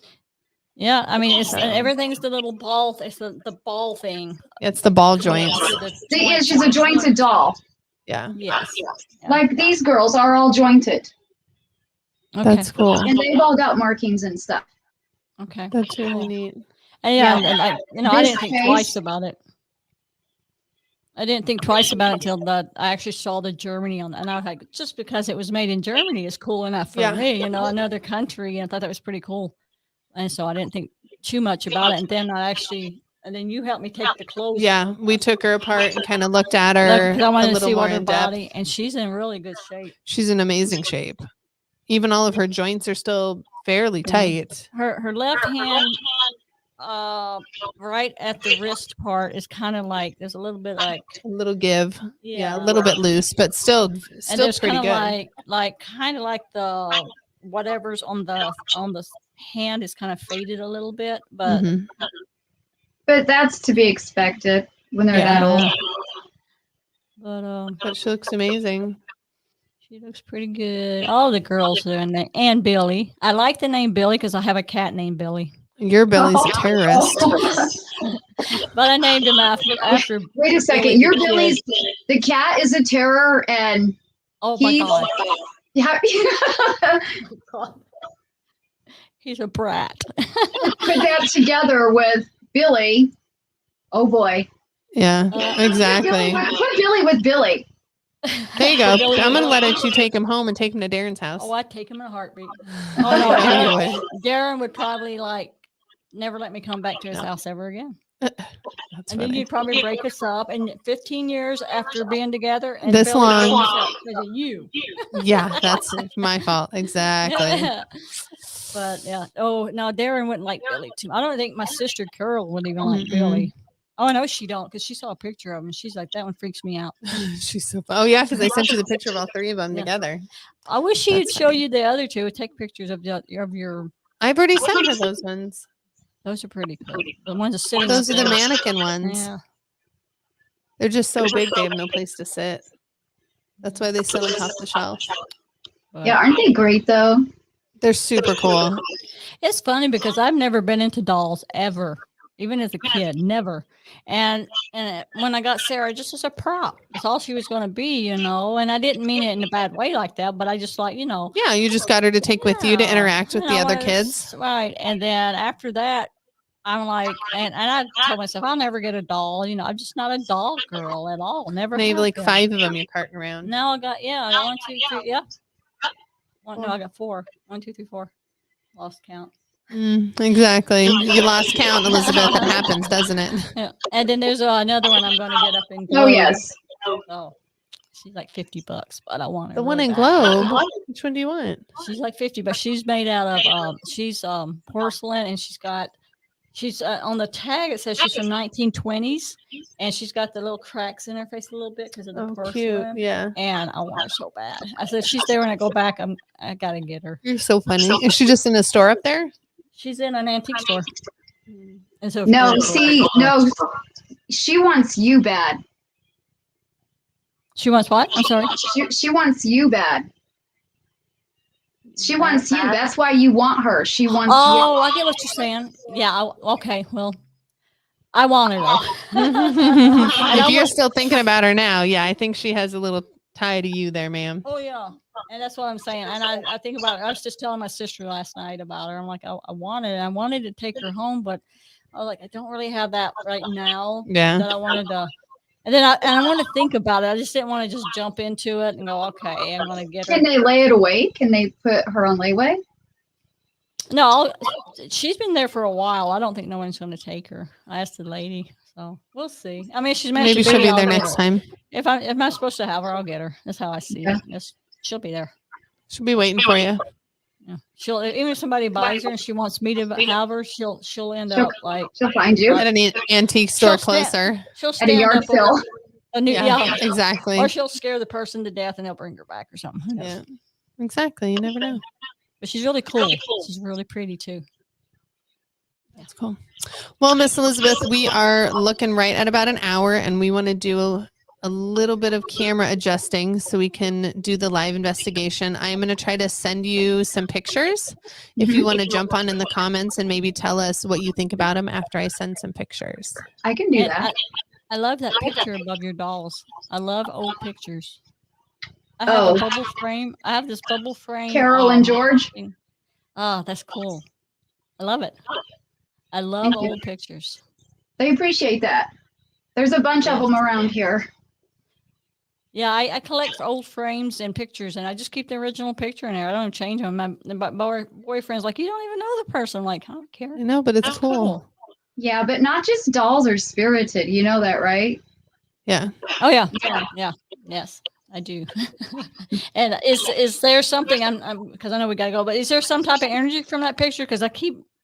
Yeah, I mean, everything's the little ball. It's the ball thing. It's the ball joints. Yeah, she's a jointed doll. Yeah. Yes. Yeah. Like these girls are all jointed. Okay. That's cool. And they've all got markings and stuff. Okay. That's really neat. And and I This didn't think case- twice about it. I didn't think twice about it until I actually saw the Germany on, and I was like, just because it was made in Germany is cool enough for Yeah. me, another country, and I thought that was pretty cool. And so I didn't think too much about it. And then and then you helped me take the clothes. Yeah, we took her apart and kind of looked at her Because I wanted a to little see more what her in depth. body, and she's in really good shape. She's in amazing shape. Even all of her joints are still fairly tight. Her left hand, right at the wrist part, is kind of like there's a little bit like A little give. Yeah, a little bit loose, but still and pretty there's kind of good. kind of like the whatever's on the hand is kind of faded a little bit, but Mhm. But that's to be expected when they're that old. but But she looks amazing. she looks pretty good. All the girls are in there, and Billy. I like the name Billy because I have a cat named Billy, Your Billy's a terrorist. but I named him after. Wait a second. Billy Your the kid. Billy's the cat is a terror, and Oh my he's god, yeah. he's a brat. Put that together with Billy. Oh boy. Yeah, exactly. Put Billy with Billy. There you go. Billy I'm going to Billy. let you take him home and take him to Darren's house. Oh, I'd take him in a heartbeat. Oh, Oh no, anyway. Darren would probably never let me come back to his house ever again. That's And then funny. you'd probably break us up. And 15 years after being together, and This Billy long. breaks us up because of you. Yeah, that's my fault. Exactly. But yeah. Oh no, Darren wouldn't like Billy too. I don't think my sister Carroll would even like Mm-mm. Billy. Oh no, she don't, because she saw a picture of him. She's like, that one freaks me out. She's so fun. Oh, yeah, because I sent you the picture of all three of them Yeah. together. I wish she'd That's show funny. you the other two. Take pictures of your. I've already sent her those ones. Those are pretty cool. The ones that sitting. Those up are the there. mannequin ones. Yeah. They're just so big, they have no place to sit. That's why they sit on top of the shelf. But Yeah, aren't they great though? They're super cool. it's funny because I've never been into dolls ever, even as a kid, never. And when I got Sarah, just as a prop, that's all she was going to be, And I didn't mean it in a bad way like that, but I just Yeah, you just got her to take with you to interact with the other kids. Right. And then after that, I'm like, and I told myself, I'll never get a doll. I'm just not a doll girl at all. Never. And they have have like been. 5 of them you're carting around. Now I got, I got 1, 2, 3. Yeah. No, I got 4. 1, 2, 3, 4. Lost count. Exactly. You lost count, Elizabeth. It happens, doesn't it? Yeah. And then there's another one I'm going to get up in. Oh Globe. yes. Oh, she's like $50, but I want her. The one really in bad. Globe. Which one do you want? She's like 50, but she's made out of she's porcelain, and she's on the tag. It says she's from 1920s, and she's got the little cracks in her face a little bit because of the Oh, porcelain. cute. Yeah. And I want her so bad. I said, she's there when I go back. I gotta get her. You're so funny. Is she just in a store up there? She's in an antique store. And so No, see, no, she wants you bad. She wants what? I'm sorry. She wants you bad. She wants you. That's why you want her. She wants Oh, I get what you're saying. Yeah. Okay. Well, I want her though. If you're still thinking about her now, yeah, I think she has a little tie to you there, ma'am. Oh yeah, and that's what I'm saying. And I think about it. I was just telling my sister last night about her. I'm like, I wanted to take her home, but I was like, I don't really have that right now. Yeah. That I wanted to. And then I want to think about it. I just didn't want to just jump into it and go, okay, I'm going to get her. Can they lay it away? Can they put her on layaway? No, she's been there for a while. I don't think no one's going to take her. I asked the lady, so we'll see. I mean, she's maybe she'll be there next time. If I'm supposed to have her, I'll get her. That's how I see it. She'll be there. She'll be waiting for you. Yeah. She'll even if somebody buys her and she wants me to have her, she'll end up like she'll find you at an antique store closer. She'll at a yard sale. Yeah, exactly. Or she'll scare the person to death and they'll bring her back or something. Yeah, exactly. You never know. But she's really cool. She's really pretty too. That's cool. Well, Miss Elizabeth, we are looking right at about an hour, and we want to do a little bit of camera adjusting so we can do the live investigation. I am going to try to send you some pictures if you want to jump on in the comments and maybe tell us what you think about them after I send some pictures. I can do that. I love that picture above your dolls. I love old pictures. I have a bubble frame. I have this bubble frame. Carroll and George. Oh, that's cool. I love it. I love old pictures. They appreciate that. There's a bunch of them around here. Yeah, I collect old frames and pictures, and I just keep the original picture in there. I don't change them. My boyfriend's like, you don't even know the person. I'm like, I don't care. I know, but it's cool. Yeah, but not just dolls are spirited. You know that, right? Yeah. Oh yeah. Yeah. Yes. I do. And is there something I'm because I know we gotta go, but is there some type of energy from that picture? Because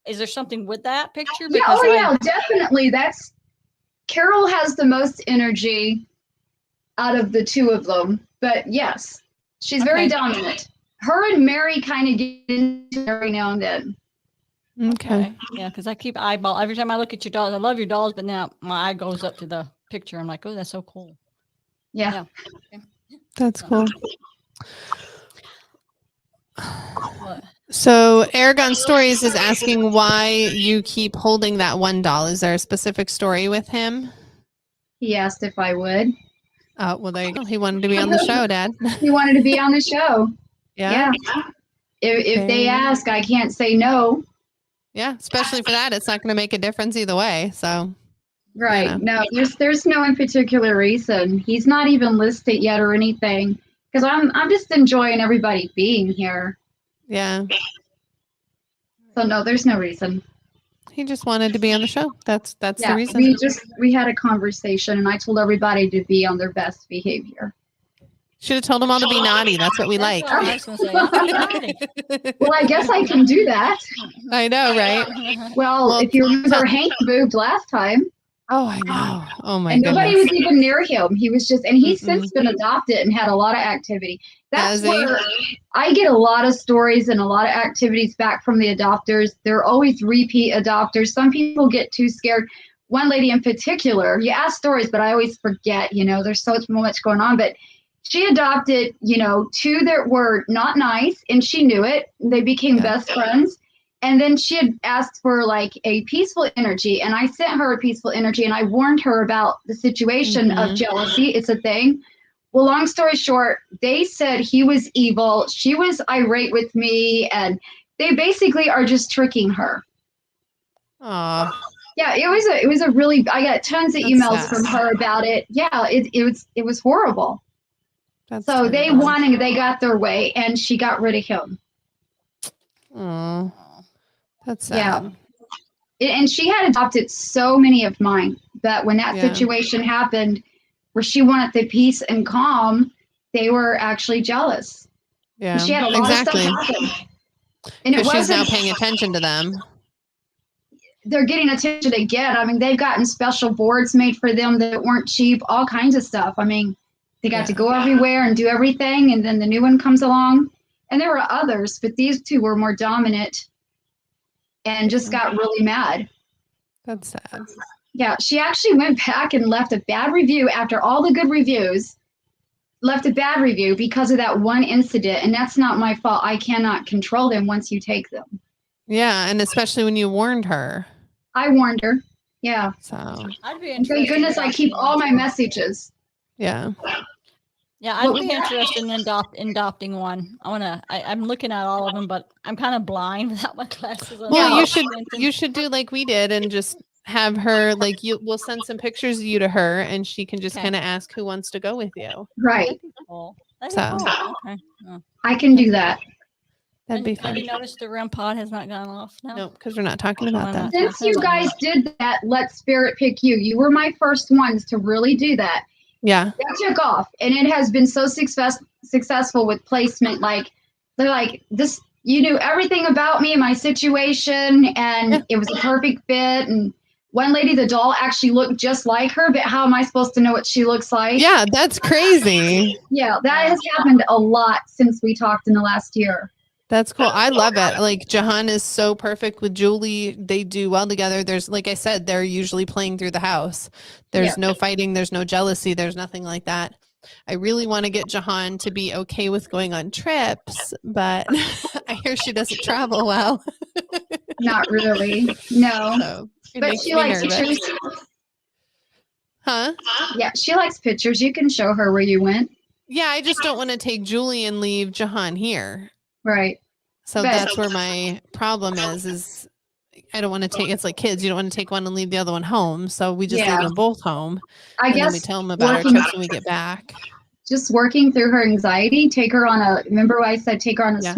is there something with that picture? Because yeah, definitely. Carroll has the most energy out of the two of them. But yes, she's very dominant. Her and Mary kind of get into every now and then. Okay. Yeah, because I keep eyeball every time I look at your dolls. I love your dolls, but now my eye goes up to the picture. I'm like, oh, that's so cool. Yeah. Okay. That's cool. So Aragon Stories is asking why you keep holding that $1. Is there a specific story with him? He asked if I would. Oh, well, there you go. He wanted to be on the show, Dad. He wanted to be on the show. Yeah. If they ask, I can't say no. Yeah, especially for that. It's not going to make a difference either way. So. Right. You know. No, there's no in particular reason. He's not even listed yet or anything. Because I'm just enjoying everybody being here. Yeah. So no, there's no reason. He just wanted to be on the show. That's the reason. We had a conversation and I told everybody to be on their best behavior. Should have told them all to be naughty. That's what we like. What I was gonna say. Well, I guess I can do that. I know, right? Well, if you remember, Hank moved last time. Oh, I know. Oh my and goodness. nobody was even near him. He was just, and he's since been adopted and had a lot of activity. That's where I get a lot of stories and a lot of activities back from the adopters. They're always repeat adopters. Some people get too scared. One lady in particular, you ask stories, but I always forget, there's so much going on. But she adopted, two that were not nice, and she knew it. They became best friends. And then she had asked for like a peaceful energy, and I sent her a peaceful energy, and I warned her about the situation of jealousy. It's a thing. Well, long story short, they said he was evil. She was irate with me, and they basically are just tricking her. Aw. Yeah, it was a really. I got tons of emails from her about it. Yeah, it was horrible. That's so terrible. they got their way, and she got rid of him. Oh. That's sad. Yeah. And she had adopted so many of mine that when that situation happened where she wanted the peace and calm, they were actually jealous. Yeah, and she had a lot of stuff happen. And she's now paying attention to them. They're getting attention again. I mean, they've gotten special boards made for them that weren't cheap, all kinds of stuff. I mean, they got to go everywhere and do everything. And then the new one comes along. And there were others, but these two were more dominant. And just got really mad. That's sad. Yeah, she actually went back and left a bad review after all the good reviews. left a bad review because of that one incident, and that's not my fault. I cannot control them once you take them. Yeah, and especially when you warned her. I warned her. Yeah. So I'd be And interested. thank goodness I keep all my messages. yeah. Yeah, I'd be interested in adopting one. I'm looking at all of them, but I'm kind of blind without my glasses on. Well, Yeah. you should do like we did and just have her like we'll send some pictures of you to her and she can just Okay. kind of ask who wants to go with you. Right. That'd be cool. That'd So- be cool. Okay. Oh. I can do that. That'd be Have fun. you noticed the REM pod has not gone off now? Nope, because we're not talking about Why that. not? Since you guys did that, let Spirit pick you. You were my first ones to really do that. Yeah. That took off, and it has been so successful with placement. Like, they're like, this, you knew everything about me and my situation, and Yeah. it was a perfect fit. And one lady, the doll actually looked just like her, but how am I supposed to know what she looks like? Yeah, that's crazy. Yeah, that has happened a lot since we talked in the last year. That's cool. I love it. Like Jahan is so perfect with Julie. They do well together. There's, like I said, they're usually playing through the house. There's Yeah. no fighting. There's no jealousy. There's nothing like that. I really want to get Jahan to be okay with going on trips, but I hear she doesn't travel well. Not really, no. So it But makes she me likes nervous. pictures. Huh? Yeah, she likes pictures. You can show her where you went. Yeah, I just don't want to take Julie and leave Jahan here. Right. So But- that's where my problem is I don't want to take, it's like kids, you don't want to take one and leave the other one home. So we just Yeah. leave them both home. I And then we guess tell them about our working- trips when we get back. just working through her anxiety, take her on remember what I said, take her on a Yeah.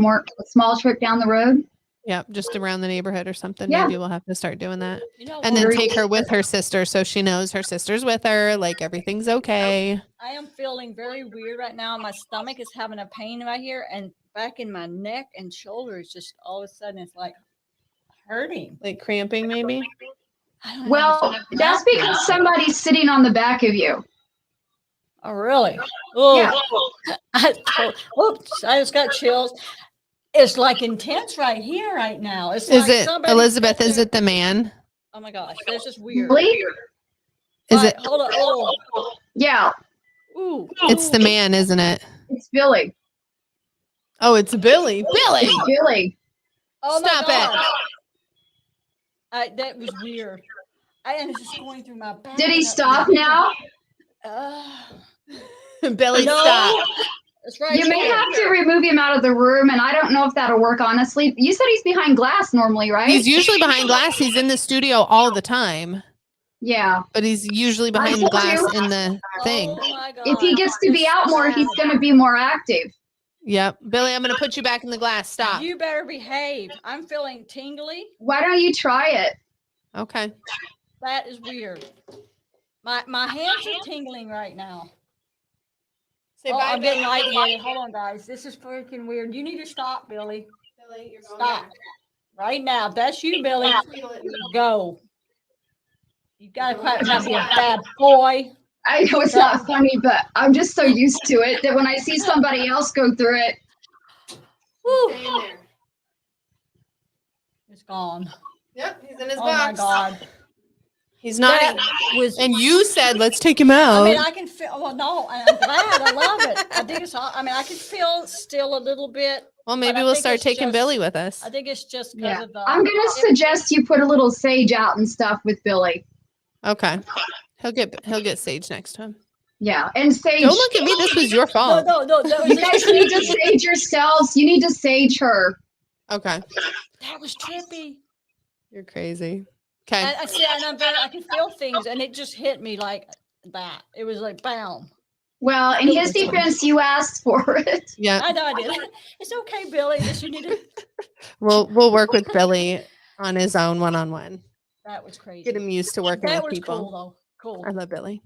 small trip down the road? Yep, just around the neighborhood or something. Yeah. Maybe we'll have to start doing that. You know And what? then take her with her sister so she knows her sister's with her, like everything's okay. I am feeling very weird right now. My stomach is having a pain right here, and back in my neck and shoulders, just all of a sudden it's like hurting. Like cramping maybe. I don't know, Well, it's that's cramping. because somebody's sitting on the back of you. Oh, really? Oh, Yeah. Oops, I just got chills. It's like intense right here, right now. It's Is like it somebody Elizabeth? sitting Is it the man? Oh my gosh, that's just weird. Really? Is Right, it Hold on. Oh, Yeah, ooh, it's the man, isn't it? it's Billy. Oh, it's Billy. Billy. It's Billy. oh my Stop it. God. That was weird. And it's just going through my back. Did he and stop now? Billy, No. stop. It's right You may here. have to remove him out of the room, and I don't know if that'll work, honestly. You said he's behind glass normally, right? He's usually behind glass. He's in the studio all the time, Yeah. but he's usually behind the told glass you. in the thing. Oh my God. If he gets to be It's out more, he's sad. going to be more active. Yep. Billy, I'm going to put you back in the glass. Stop. You better behave. I'm feeling tingly. Why don't you try it? Okay. That is weird. My hands are tingling right now. Say Oh, bye, I'm getting Billy. lightheaded. Hold on, guys. This is freaking weird. You need to stop, Billy. Billy, you're going Stop. Right now. That's you, Billy. Go. You gotta quit not be a bad boy. I know it's not funny, but I'm just so used to it that when I see somebody else go through it, Woo. Stay in there. It's gone. Yep, he's in his Oh my box. God. He's not. That was. And you said, let's take him out. I mean, I can feel. Well, no, and I'm glad. I love it. I think it's. I mean, I can feel still a little bit. well, but maybe I we'll think start it's taking just- Billy with us. I think it's just because yeah. of the. I'm going to suggest you put a little sage out and stuff with Billy. Okay. He'll get Sage next time. Yeah. And sage. Don't look at me. This was your No, fault. no. You guys need to sage yourselves. You need to sage her. Okay. That was trippy. You're crazy. Okay. I see, and I can feel things, and it just hit me like that. It was like bam. Well, in his defense, you asked for it. Yeah. I know I did. It's okay, Billy. Just you need to. We'll work with Billy on his own one-on-one. That was crazy. Get him used to working That with was people. cool though. Cool. I love Billy.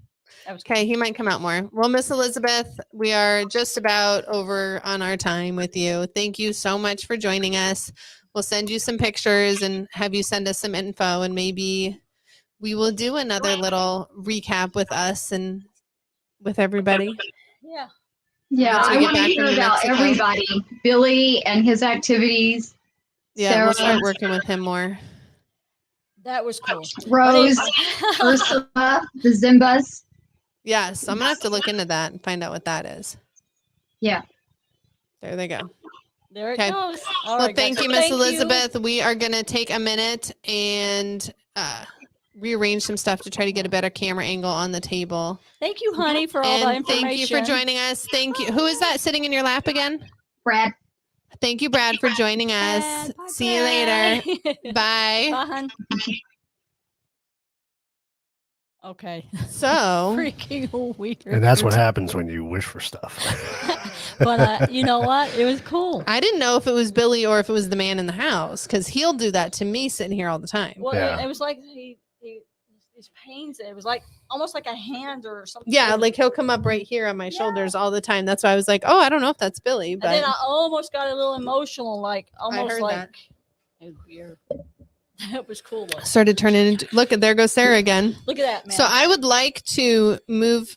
That was Okay, he might come out more. Well, Miss Elizabeth, we are just about over on our time with you. Thank you so much for joining us. We'll send you some pictures and have you send us some info, and maybe we will do another little recap with us and with everybody. Yeah. Yeah, Once we I get want to back hear from about Mexico. everybody. Billy and his activities. Yeah, we'll Sarah, start working with him more. That was cool. Rose, But Ursula, the Zimbas. Yes, I'm gonna have to look into that and find out what that is. Yeah. There they go. There it Okay. goes. All Well, right, thank guys. you, Miss Thank you. Elizabeth. We are going to take a minute and rearrange some stuff to try to get a better camera angle on the table. Thank you, honey, for all the And information. thank you for joining us. Thank you. Who is that sitting in your lap again? Brad. Thank you, Brad, for joining us. Bye, See you later. Brad. Bye. Bye, hon. Okay. So, Freaking weird. And that's what happens when you wish for stuff. But you know what? It was cool. I didn't know if it was Billy or if it was the man in the house because he'll do that to me sitting here all the time. Well, Yeah. it was like these pains. It was like almost like a hand or something. Yeah, like he'll come up right here on my shoulders all the time. That's why I was like, oh, I don't know if that's Billy, And then but I almost got a little emotional, like almost heard like that. it was weird. It was cool though. started turning into look at there goes Sarah again. Look at that, man. So I would like to move.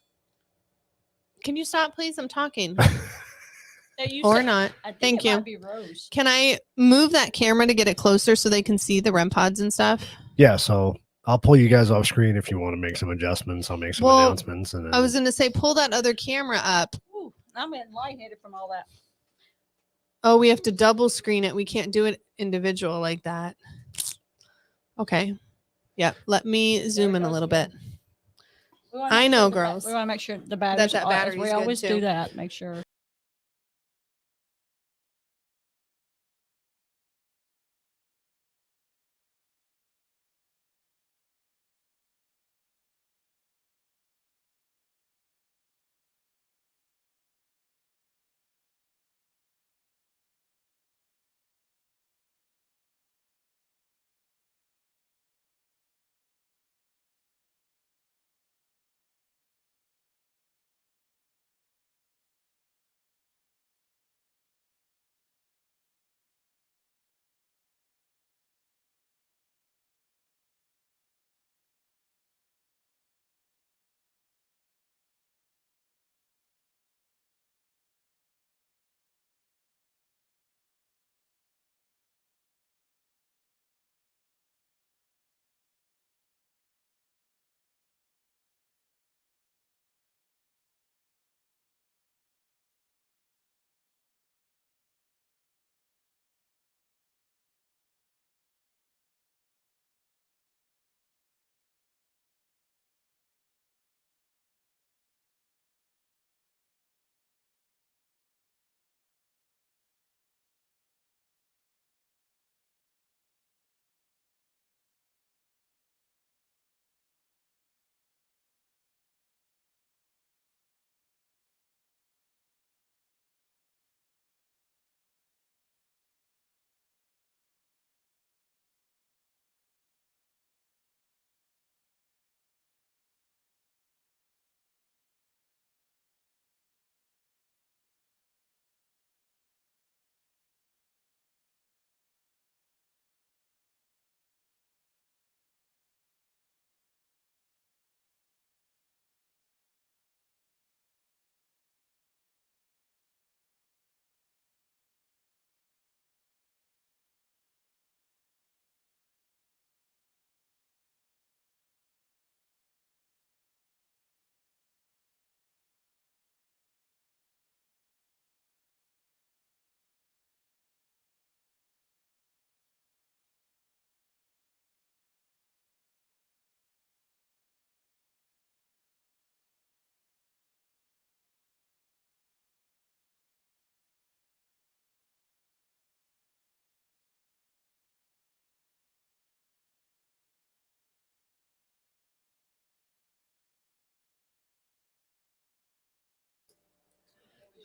Can you stop, please? I'm talking. Now, you Or said- not. I think Thank it you. might be Rose. Can I move that camera to get it closer so they can see the REM pods and stuff? Yeah, so I'll pull you guys off screen if you want to make some adjustments. I'll make some Well, announcements. And then, I was going to say, pull that other camera up. Ooh, I'm getting lightheaded from all that. Oh, we have to double screen it. We can't do it individual like that. Okay. Yep. Let me zoom in a little bit. We wanna I make know, sure girls. We want to make sure the batteries. that battery's We good, always too. do that. Make sure.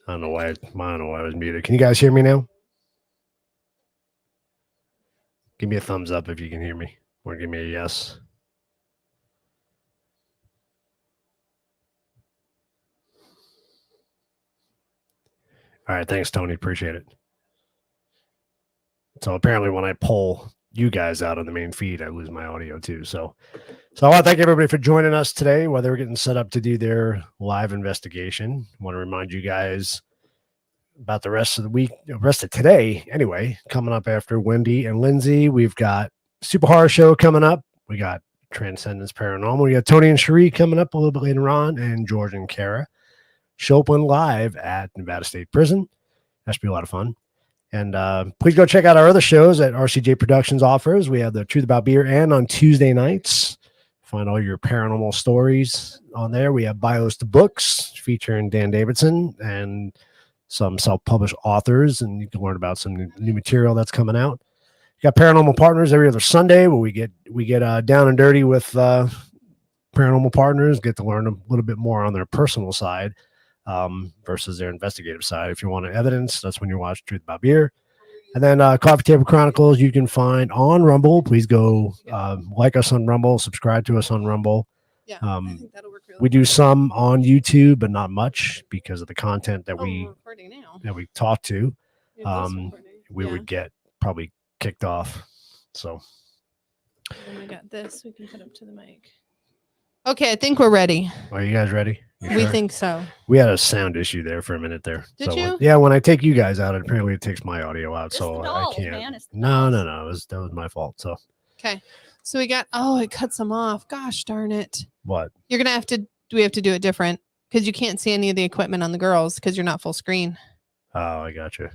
I don't know why I was muted. Can you guys hear me now? Give me a thumbs up if you can hear me, or give me a yes. All right, thanks, Tony. Appreciate it. So apparently, when I pull you guys out of the main feed, I lose my audio too. So I want to thank everybody for joining us today while they were getting set up to do their live investigation. I want to remind you guys about the rest of the week, rest of today, anyway, coming up after Wendy and Lyndsey. We've got Super Horror Show coming up. We got Transcendence Paranormal. We got Tony and Cherie coming up a little bit later on, and George and Kara. show up on live at Nevada State Prison. That should be a lot of fun. And please go check out our other shows that RCJ Productions offers. We have the Truth About Beer and on Tuesday nights. Find all your paranormal stories on there. We have Bios to Books featuring Dan Davidson and some self-published authors, and you can learn about some new material that's coming out. You got Paranormal Partners every other Sunday where we get down and dirty with paranormal partners, get to learn a little bit more on their personal side versus their investigative side. If you want evidence, that's when you watch Truth About Beer. And then Coffee Table Chronicles you can find on Rumble. Please go like us on Rumble, subscribe to us on Rumble. Yeah, I think that'll work really We do some on YouTube, but not much because of the content that we talk to. We would get probably kicked off. So then we got this. We can put up to the mic. Okay, I think we're ready. Are you guys ready? We think so. We had a sound issue there for a minute there. Did you? Yeah, when I take you guys out, apparently it takes my audio out, It's so the dolls, I can't. man. It's the No. dolls. That was my fault. So Okay. So we got, it cuts them off. Gosh darn it. what? You're going to have to, we have to do it different because you can't see any of the equipment on the girls because you're not full screen. Oh, I got you.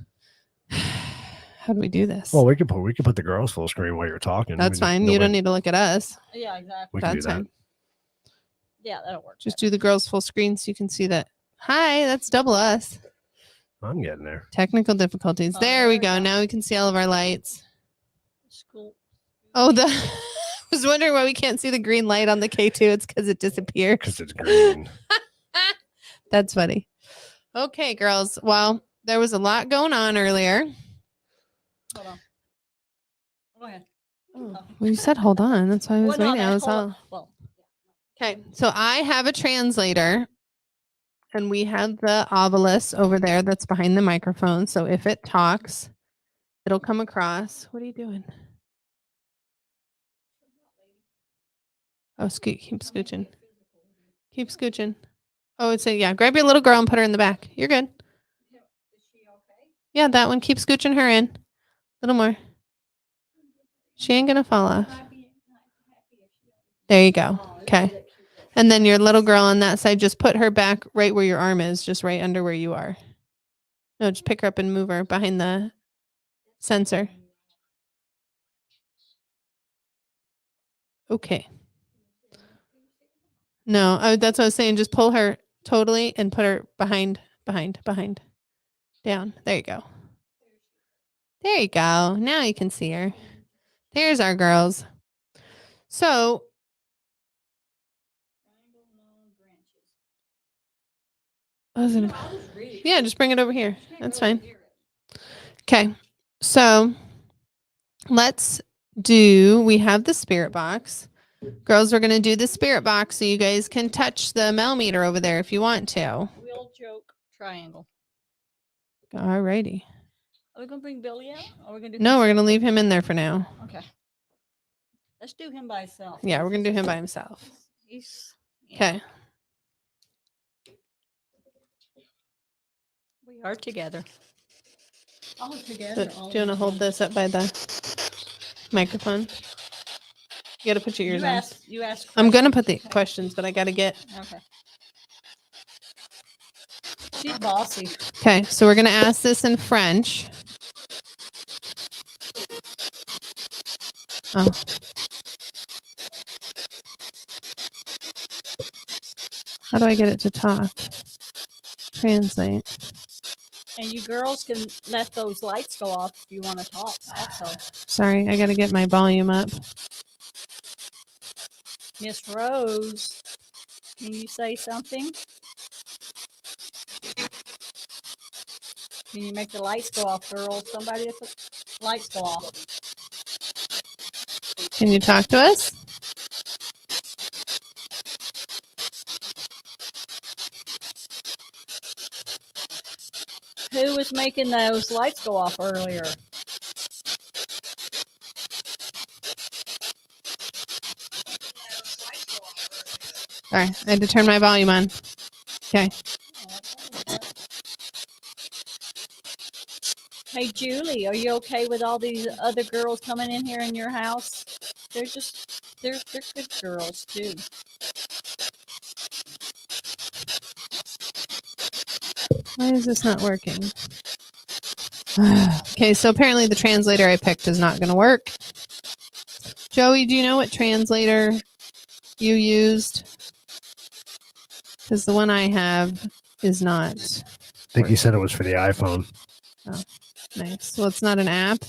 How do we do this? Well, we could put the girls full screen while you're talking. That's fine. You don't need to look at us. Yeah, exactly. We can do That's that. fine. Yeah, that'll work. Just do the girls full screen so you can see that. Hi, that's double us. I'm getting there. Technical difficulties. Oh, There we there we go. go. Now we can see all of our lights. School. Oh, I was wondering why we can't see the green light on the K2. It's because it disappears. Because it's green. That's funny. Okay, girls. Well, there was a lot going on earlier. Hold on. Go ahead. Oh, well, you said hold on. That's why I was Well, no, waiting. I that's was all- all well, okay. So I have a translator, and we have the ovilus over there that's behind the microphone. So if it talks, it'll come across. What are you doing? Oh, keep scooching. Keep scooching. Oh, it's grab your little girl and put her in the back. You're good. Yeah, that one. Keep scooching her in. A little more. She ain't gonna fall off. There you go. Okay. And then your little girl on that side, just put her back right where your arm is, just right under where you are. No, just pick her up and move her behind the sensor. Okay. No, that's what I was saying. Just pull her totally and put her behind. Down. There you go. There you go. Now you can see her. There's our girls. So yeah, just bring it over here. That's fine. Okay. So we have the spirit box. Girls, we're going to do the spirit box so you guys can touch the millimeter over there if you want to. Real joke triangle. All righty. Are we going to bring Billy out? Or are we going to do No, we're going to leave him in there for now. Okay. Let's do him by himself. Yeah, we're going to do him by himself. Okay. We are together. All Do together. you want to hold this up by the microphone? You got to put your ears on. You asked. I'm going to put the questions, but I got to get. Okay. She's bossy. Okay, so we're going to ask this in French. Oh. How do I get it to talk? Translate. And you girls can let those lights go off if you want to talk also. Sorry, I got to get my volume up. Miss Rose, can you say something? Can you make the lights go off, girl? Somebody, if the lights go off. Can you talk to us? Who was making those lights go off earlier? Sorry, I had to turn my volume on. Okay. Hey, Julie, are you okay with all these other girls coming in here in your house? They're good girls too. Why is this not working? Okay, so apparently the translator I picked is not going to work. Joey, do you know what translator you used? Because the one I have is not. I think you said it was for the iPhone. Nice. Well, it's not an app.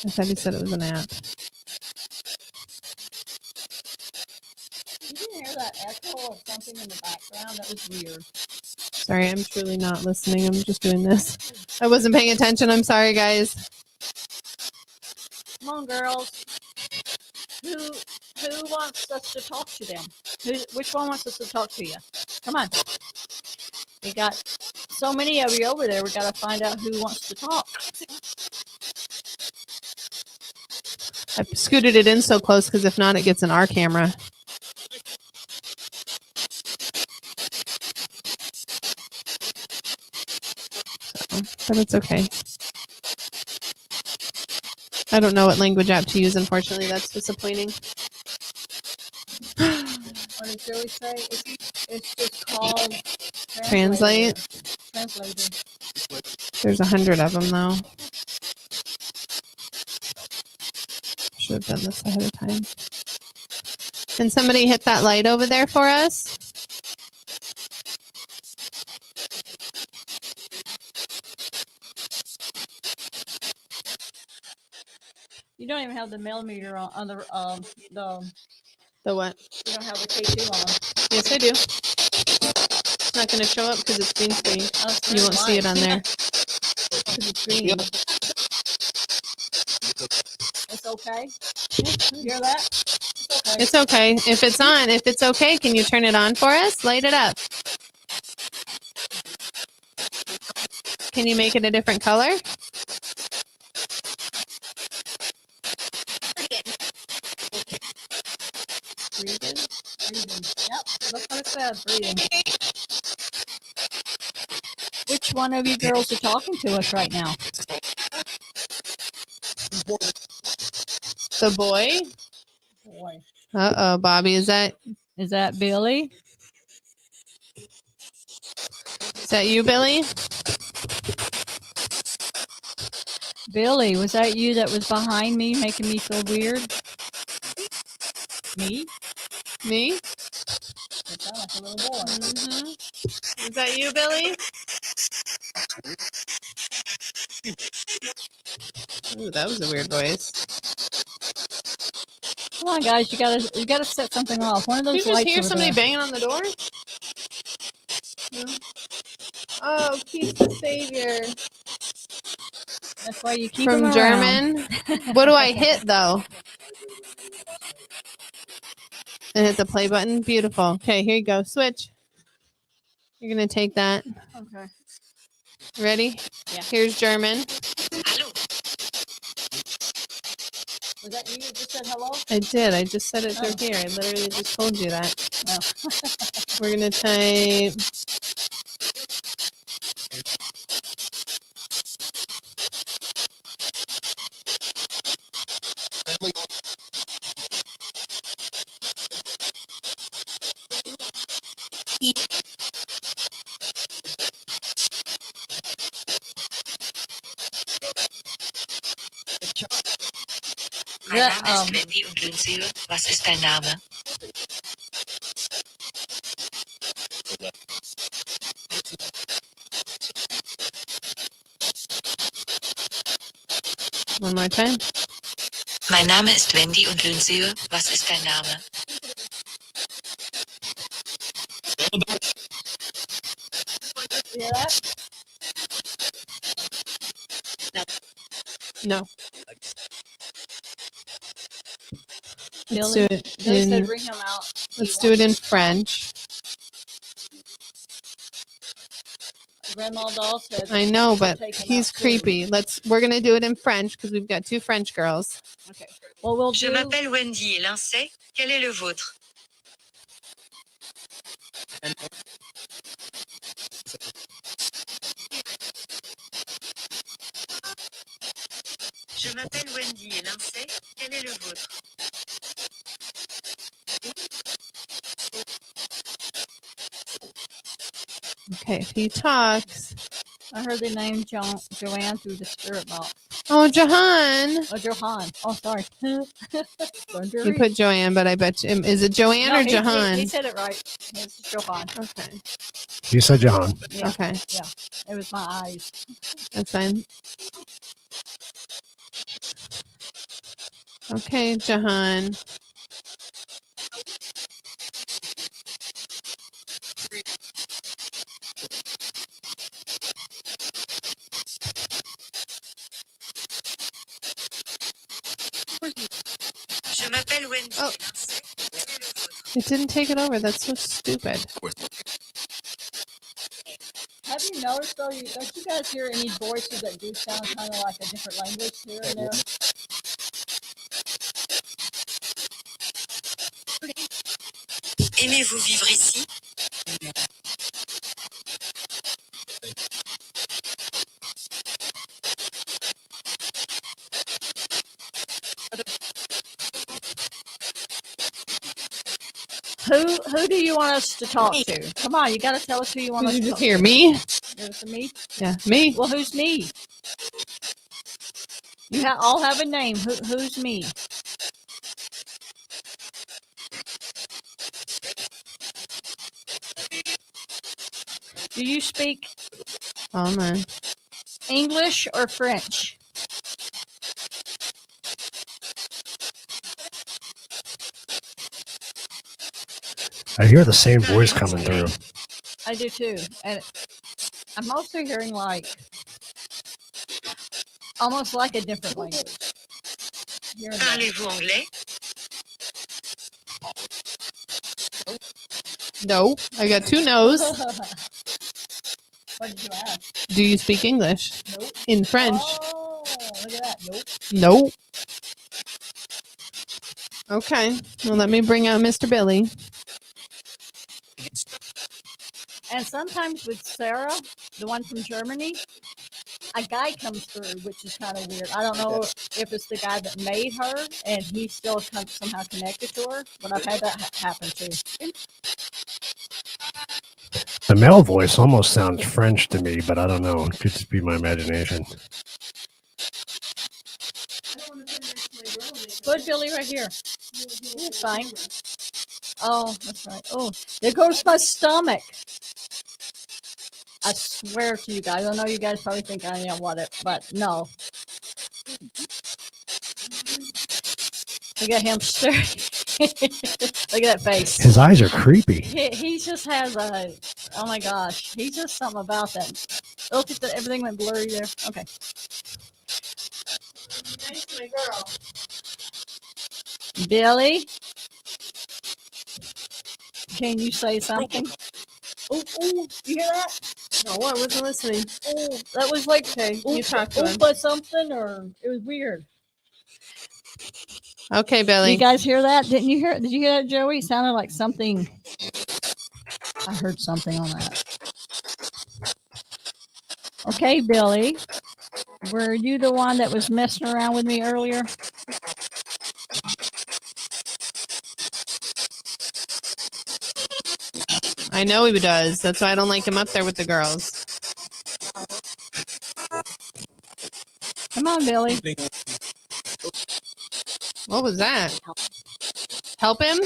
I thought he said it was an app. Did you hear that echo of something in the background? That was weird. Sorry, I'm truly not listening. I'm just doing this. I wasn't paying attention. I'm sorry, guys. Come on, girls. Who wants us to talk to them? Which one wants us to talk to you? Come on. We got so many of you over there. We got to find out who wants to talk. I scooted it in so close because if not, it gets in our camera. But it's okay. I don't know what language app to use, unfortunately. That's disappointing. What did Joey say? It's just called Translate. Translator. There's 100 of them, though. Should have done this ahead of time. Can somebody hit that light over there for us? You don't even have the millimeter on the The what? you don't have the K2 on. Yes, I do. It's not going to show up because it's green screen. Oh, it's You won't see it on there. because it's green. It's okay. You hear that? It's okay. It's okay. If it's on, if it's okay, can you turn it on for us? Light it up. Can you make it a different color? Breathing. Breathing. Yep, that's what it says. Breathing. Which one of you girls are talking to us right now? The boy? Boy. Uh-oh, Bobby. Is that Billy? you, Billy? Billy, was that you that was behind me making me feel weird? Me? Me? You sound like a little boy. Mm-hmm. Is that you, Billy? Ooh, that was a weird voice. Come on, guys, you gotta set something off. One of Did those you just lights hear over somebody there. banging on the door? No. Oh, keep the savior. That's why you keep From them around. German. What do I hit though? And hit the play button. Beautiful. Okay, here you go. Switch. You're gonna take that. Okay. Ready? Yeah. Here's German. Was that you that just said hello? I did. I just said it through Oh. here. I literally just told you that. No. We're gonna type. Mein Name ist Wendy und Lyndsey. Was ist dein Name? One more time. Mein Name ist Wendy und Lyndsey. Was ist dein Name? You hear that? No. Let's Billy. do it Billy said in. bring him out. Let's do it in French. Grandma Doll said. I know, but take him he's out, too. creepy. We're gonna do it in French because we've got two French girls. Okay. Well, we'll Je do. m'appelle Wendy et Lyndsey. Quel est le vôtre? Je m'appelle Wendy et Lyndsey. Quel est le vôtre? Okay, if he talks. I heard the name Joanne through the spirit box. Oh, Jahan. Oh, Johan. Oh, sorry. You put Joanne, but I bet you. Is it Joanne or Jahan? He said it right. It's Johan. Okay. You said Jahan. Yeah. Okay. Yeah. It was my eyes. That's fine. Okay, Jahan. Je m'appelle Wendy. Oh. It didn't take it over. That's so stupid. Have you noticed though? Don't you guys hear any voices that do sound kind of like a different language here and there? Aimez-vous vivre ici? Who do you want us to talk to? Come on, you got to tell us who you want Did us you to just talk hear me? to. Is it me? Yeah, me. Well, who's me? You all have a name. Who's me? Do you speak Oh man. English or French? I hear the same voice coming through. I do too. And I'm also hearing almost like a different language. Here and there. Parlez-vous anglais? No, I got two no's. What did you ask? Do you speak English? Nope. In French? Oh, look at that. Nope. Nope. Okay. Well, let me bring out Mr. Billy. And sometimes with Sarah, the one from Germany, a guy comes through, which is kind of weird. I don't know if it's the guy that made her and he's still somehow connected to her, but I've had that happen too. The male voice almost sounds French to me, but I don't know. It could just be my imagination. Put Billy right here. It's fine. Oh, that's right. Oh, there goes my stomach. I swear to you guys. I know you guys probably think I am but no. Look at him staring. Look at that face. His eyes are creepy. He just has oh my gosh. He's just something about that. Look at everything went blurry there. Okay. Nice, my girl. Billy? Can you say something? Oh, you hear that? No, I wasn't listening. Oh, that was like You talked to him. but something, or it was weird. Okay, Billy. You guys hear that? Did you hear that, Joey? It sounded like something. I heard something on that. Okay, Billy. Were you the one that was messing around with me earlier? I know he does. That's why I don't like him up there with the girls. Come on, Billy. What was that? Help him?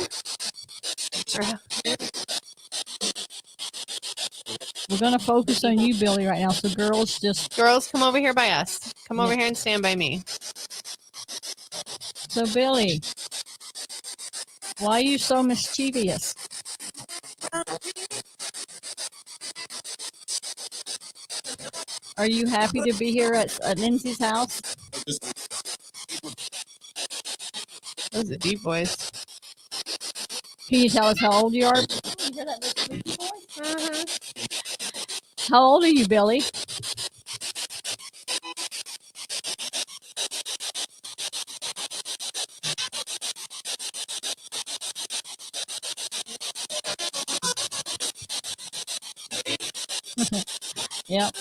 We're going to focus on you, Billy, right now. So girls, just... Girls, come over here by us. Come over here and stand by me. So, Billy, why are you so mischievous? Are you happy to be here at Lyndsey's house? That was a deep voice. Can you tell us how old you are? You hear that little voice? How old are you, Billy? Yep.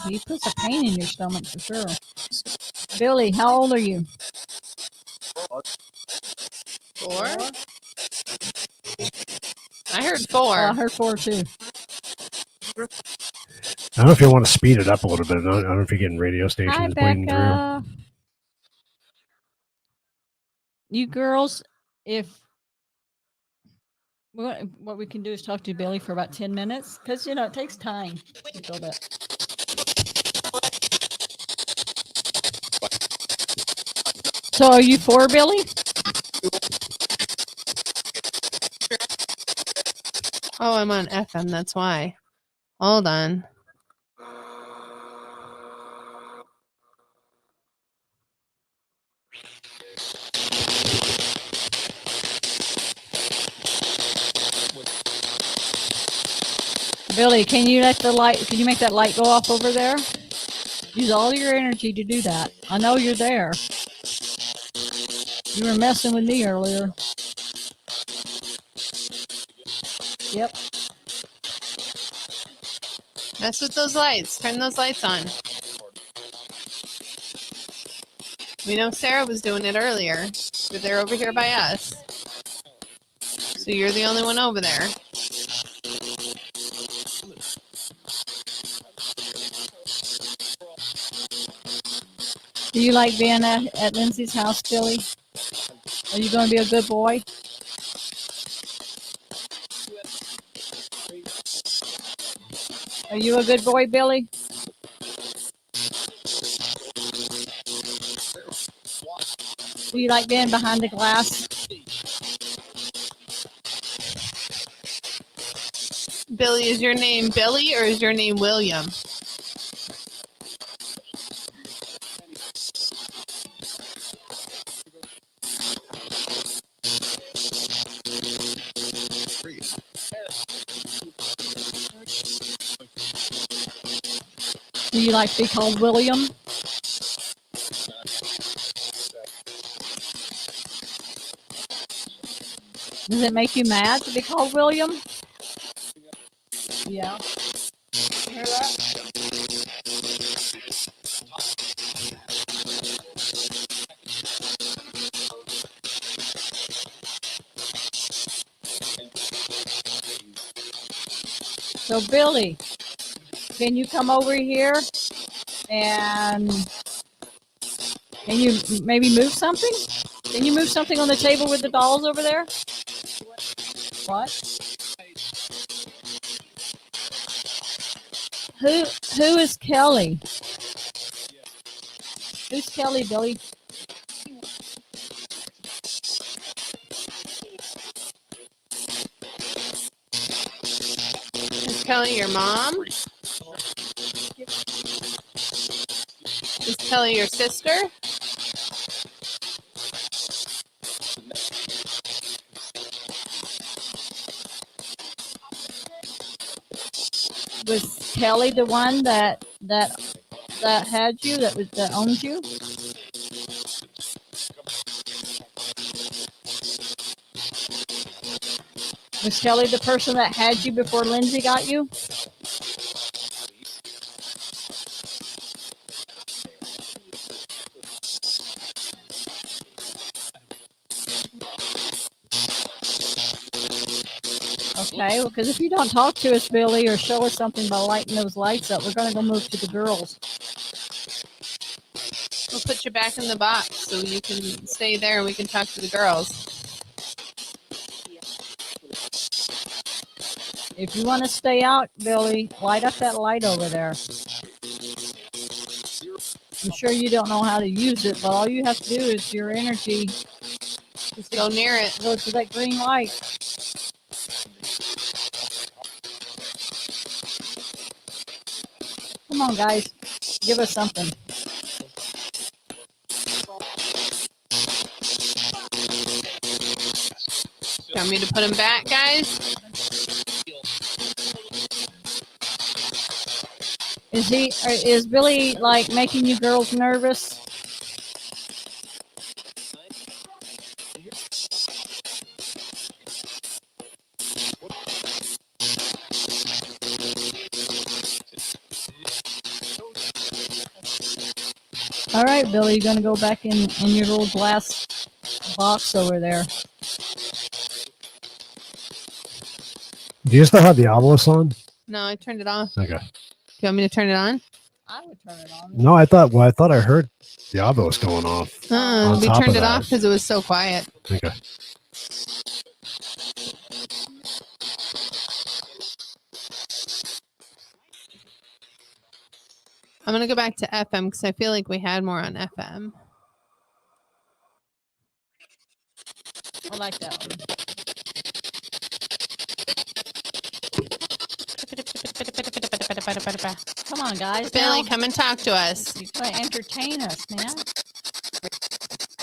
He puts a pain in your stomach for sure. Billy, how old are you? 4? I heard 4. Oh, I heard 4 too. don't know if you want to speed it up a little bit. I don't know if you're getting radio Hi, stations bleeding through. Becca. You girls, if what we can do is talk to Billy for about 10 minutes because it takes time to build it. So are you for Billy? Oh, I'm on FM. That's why. Hold on. Billy, can you make that light go off over there? Use all your energy to do that. I know you're there. You were messing with me earlier. Yep. Mess with those lights. Turn those lights on. We know Sarah was doing it earlier, but they're over here by us. So you're the only one over there. Do you like being at Lyndsey's house, Billy? Are you going to be a good boy? Are you a good boy, Billy? Do you like being behind the glass? Billy, is your name Billy or is your name William? Do you like to be called William? Does it make you mad to be called William? Yeah. Hear that? So Billy, can you come over here and can you maybe move something? Can you move something on the table with the dolls over there? What? Who is Kelly? Who's Kelly, Billy? Is Kelly your mom? Is Kelly your sister? Was Kelly the one that had you, that owned you? Was Kelly the person that had you before Lyndsey got you? Okay, well, because if you don't talk to us, Billy, or show us something by lighting those lights up, we're going to go move to the girls. We'll put you back in the box so you can stay there and we can talk to the girls. If you want to stay out, Billy, light up that light over there. I'm sure you don't know how to use it, but all you have to do is your energy. Just go near it. Go to that green light. Come on, guys. Give us something. Want me to put him back, guys? Is Billy like making you girls nervous? All right, Billy, you're gonna go back in your little glass box over there. Do you still have the obelisk on? No, I turned it off. Okay. Do you want me to turn it on? I would turn it on. No, I thought I heard the obos going off. On We top turned of it that. off because it was so quiet. Okay. I'm going to go back to FM because I feel like we had more on FM. I like that one. Come on, guys. Billy, now. come and talk to us. You gotta entertain us, man.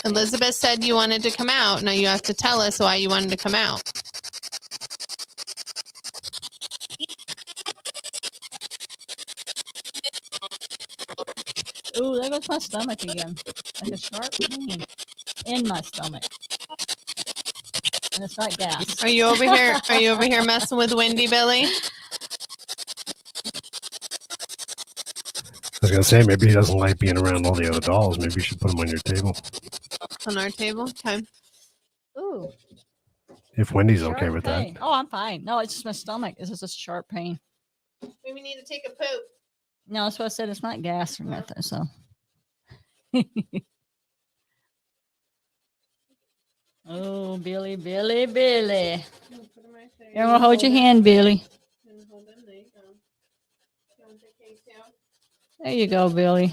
Elizabeth said you wanted to come out. Now you have to tell us why you wanted to come out. Ooh, there goes my stomach again. Like a sharp pain in my stomach. And it's like gas. Are you over here? Are you over here messing with Wendy, Billy? I was gonna say maybe he doesn't like being around all the other dolls. Maybe you should put them on your table. On our table? Okay. Ooh. If Wendy's sharp okay with pain. that. Oh, I'm fine. No, it's just my stomach. It's just a sharp pain. Maybe we need to take a poop. No, that's what I said. It's not gas or nothing. So. Oh, Billy, Billy, Billy. Here, we'll hold your hand, Billy. There you go, Billy.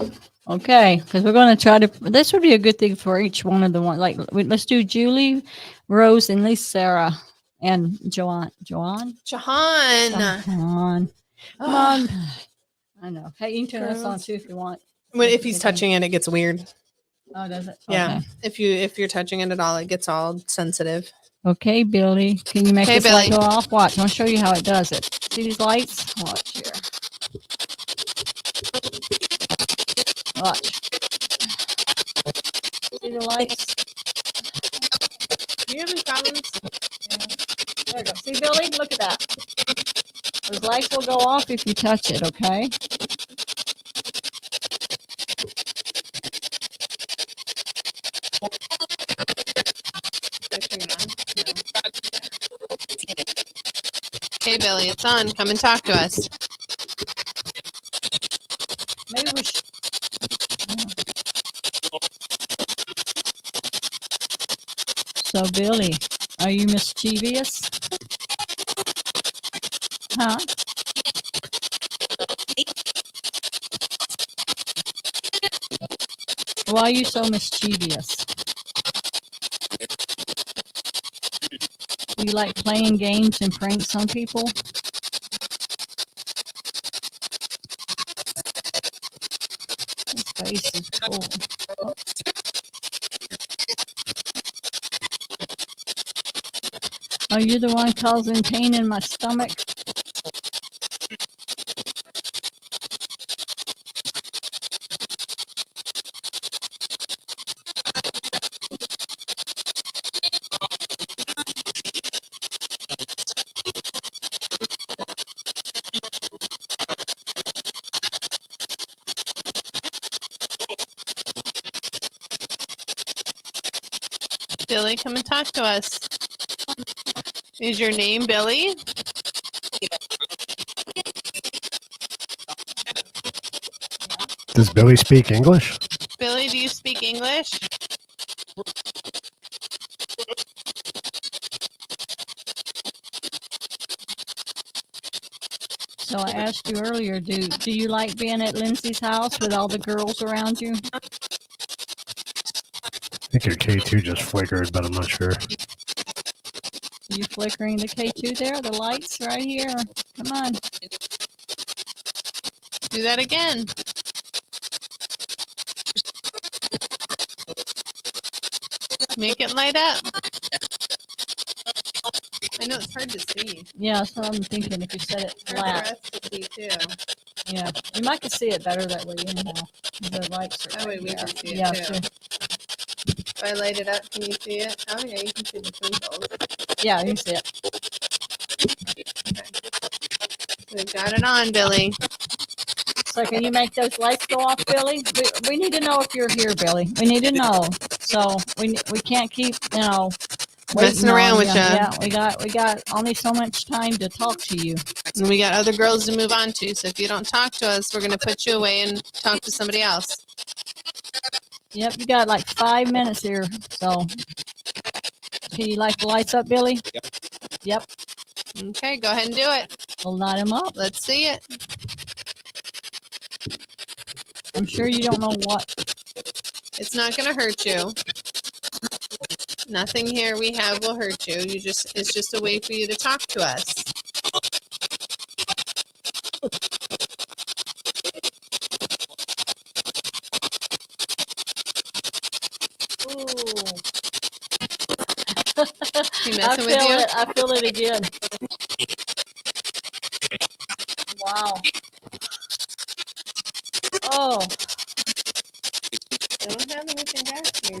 Okay, because we're going to try to. This would be a good thing for each one of the one. Like, let's do Julie, Rose, and Lisa, Sarah, and Joanne. Jahan. Come on. I know. Hey, you can turn this on too if you want. Well, if he's touching it, it gets weird. Oh, does it? Yeah. Okay. If you're touching it at all, it gets all sensitive. Okay, Billy. Can you make Okay, this light Billy. go off? Watch. I'll show you how it does it. See these lights? Watch here. Watch. See the lights? Do you have any problems? There we go. See, Billy? Look at that. Those lights will go off if you touch it, okay? Okay, Billy, it's on. Come and talk to us. Maybe we should. So, Billy, are you mischievous? Huh? Why are you so mischievous? Do you like playing games and pranks on people? His face is cool. Are you the one causing pain in my stomach? Billy, come and talk to us. Is your name Billy? Does Billy speak English? Billy, do you speak English? So I asked you earlier, do you like being at Lyndsey's house with all the girls around you? I think your K2 just flickered, but I'm not sure. Are you flickering the K2 there? The lights right here. Come on. Do that again. Make it light up. I know it's hard to see. Yeah, that's what I'm thinking. If you set it flat. Hard for us to see too. Yeah. You might can see it better that way anyhow. The lights are That way right we there. can see it Yeah, too. If I light it up, can you see it? Oh yeah, you can see the twinkles. Yeah, you can see it. We've got it on, Billy. So can you make those lights go off, Billy? We need to know if you're here, Billy. We need to know. So we can't keep, Messing waiting around on with you. ya. Yeah, we got only so much time to talk to you. And we got other girls to move on to. So if you don't talk to us, we're going to put you away and talk to somebody else. Yep, you got like 5 minutes here. So, can you light the lights up, Billy? Yep. Okay, go ahead and do it. We'll light them up. Let's see it. I'm sure you don't know what. It's not going to hurt you. Nothing here we have will hurt you. It's just a way for you to talk to us. Ooh. She I messing feel with you? it. I feel it again. Wow. Oh, I don't have anything back here.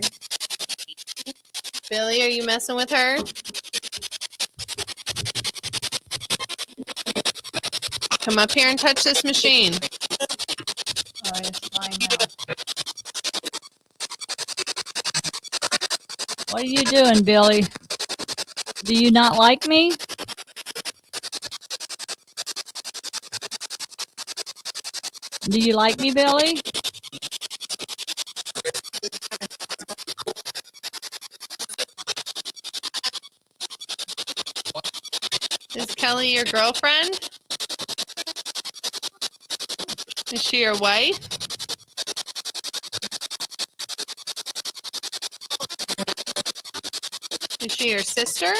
Billy, are you messing with her? Come up here and touch this machine. all right, it's fine now. What are you doing, Billy? Do you not like me? Do you like me, Billy? Is Kelly your girlfriend? Is she your wife? Is she your sister?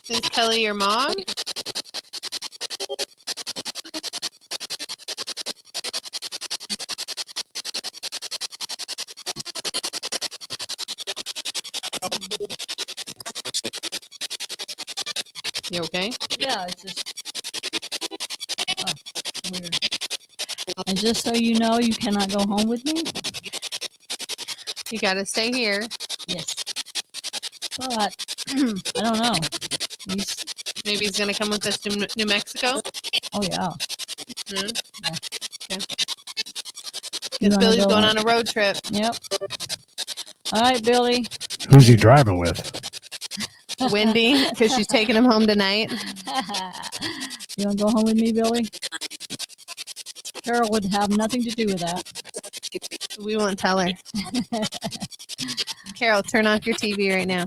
Is Kelly your mom? You okay? Yeah, it's just weird. And just so you know, you cannot go home with me. You gotta stay here. Yes, but I don't know. He's, Maybe he's gonna come with us to New Mexico. oh yeah. Hmm? Yeah. Okay. You Because wanna Billy's go going on? on a road trip. Yep. All right, Billy. Who's he driving with? Wendy, because she's taking him home tonight. You want to go home with me, Billy? Carroll would have nothing to do with that. We won't tell her. Carol, turn off your TV right now.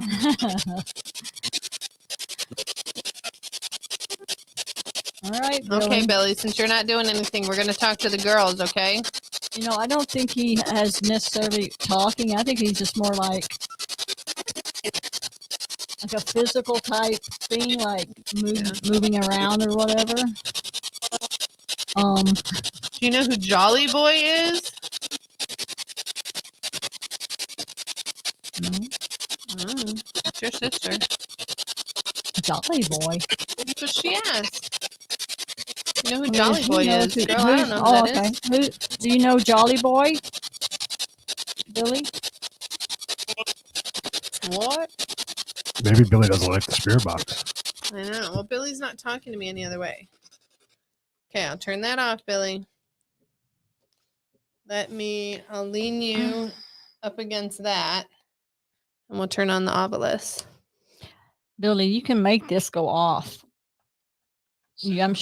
All right, Billy. Okay, Billy, since you're not doing anything, we're going to talk to the girls, okay? You know, I don't think he has necessarily talking. I think he's just more like a physical type thing, like moving around or whatever. Do you know who Jolly Boy is? No, Mm, it's your sister. Jolly Boy. That's what she asked. You know who I mean, Jolly who Boy knows is? who- Girl, I don't know who that is. Who do you know, Jolly Boy? Billy? What? Maybe Billy doesn't like the spirit box. I know. Well, Billy's not talking to me any other way. Okay, I'll turn that off, Billy. I'll lean you up against that, and we'll turn on the obelisk. Billy, you can make this go off. I'm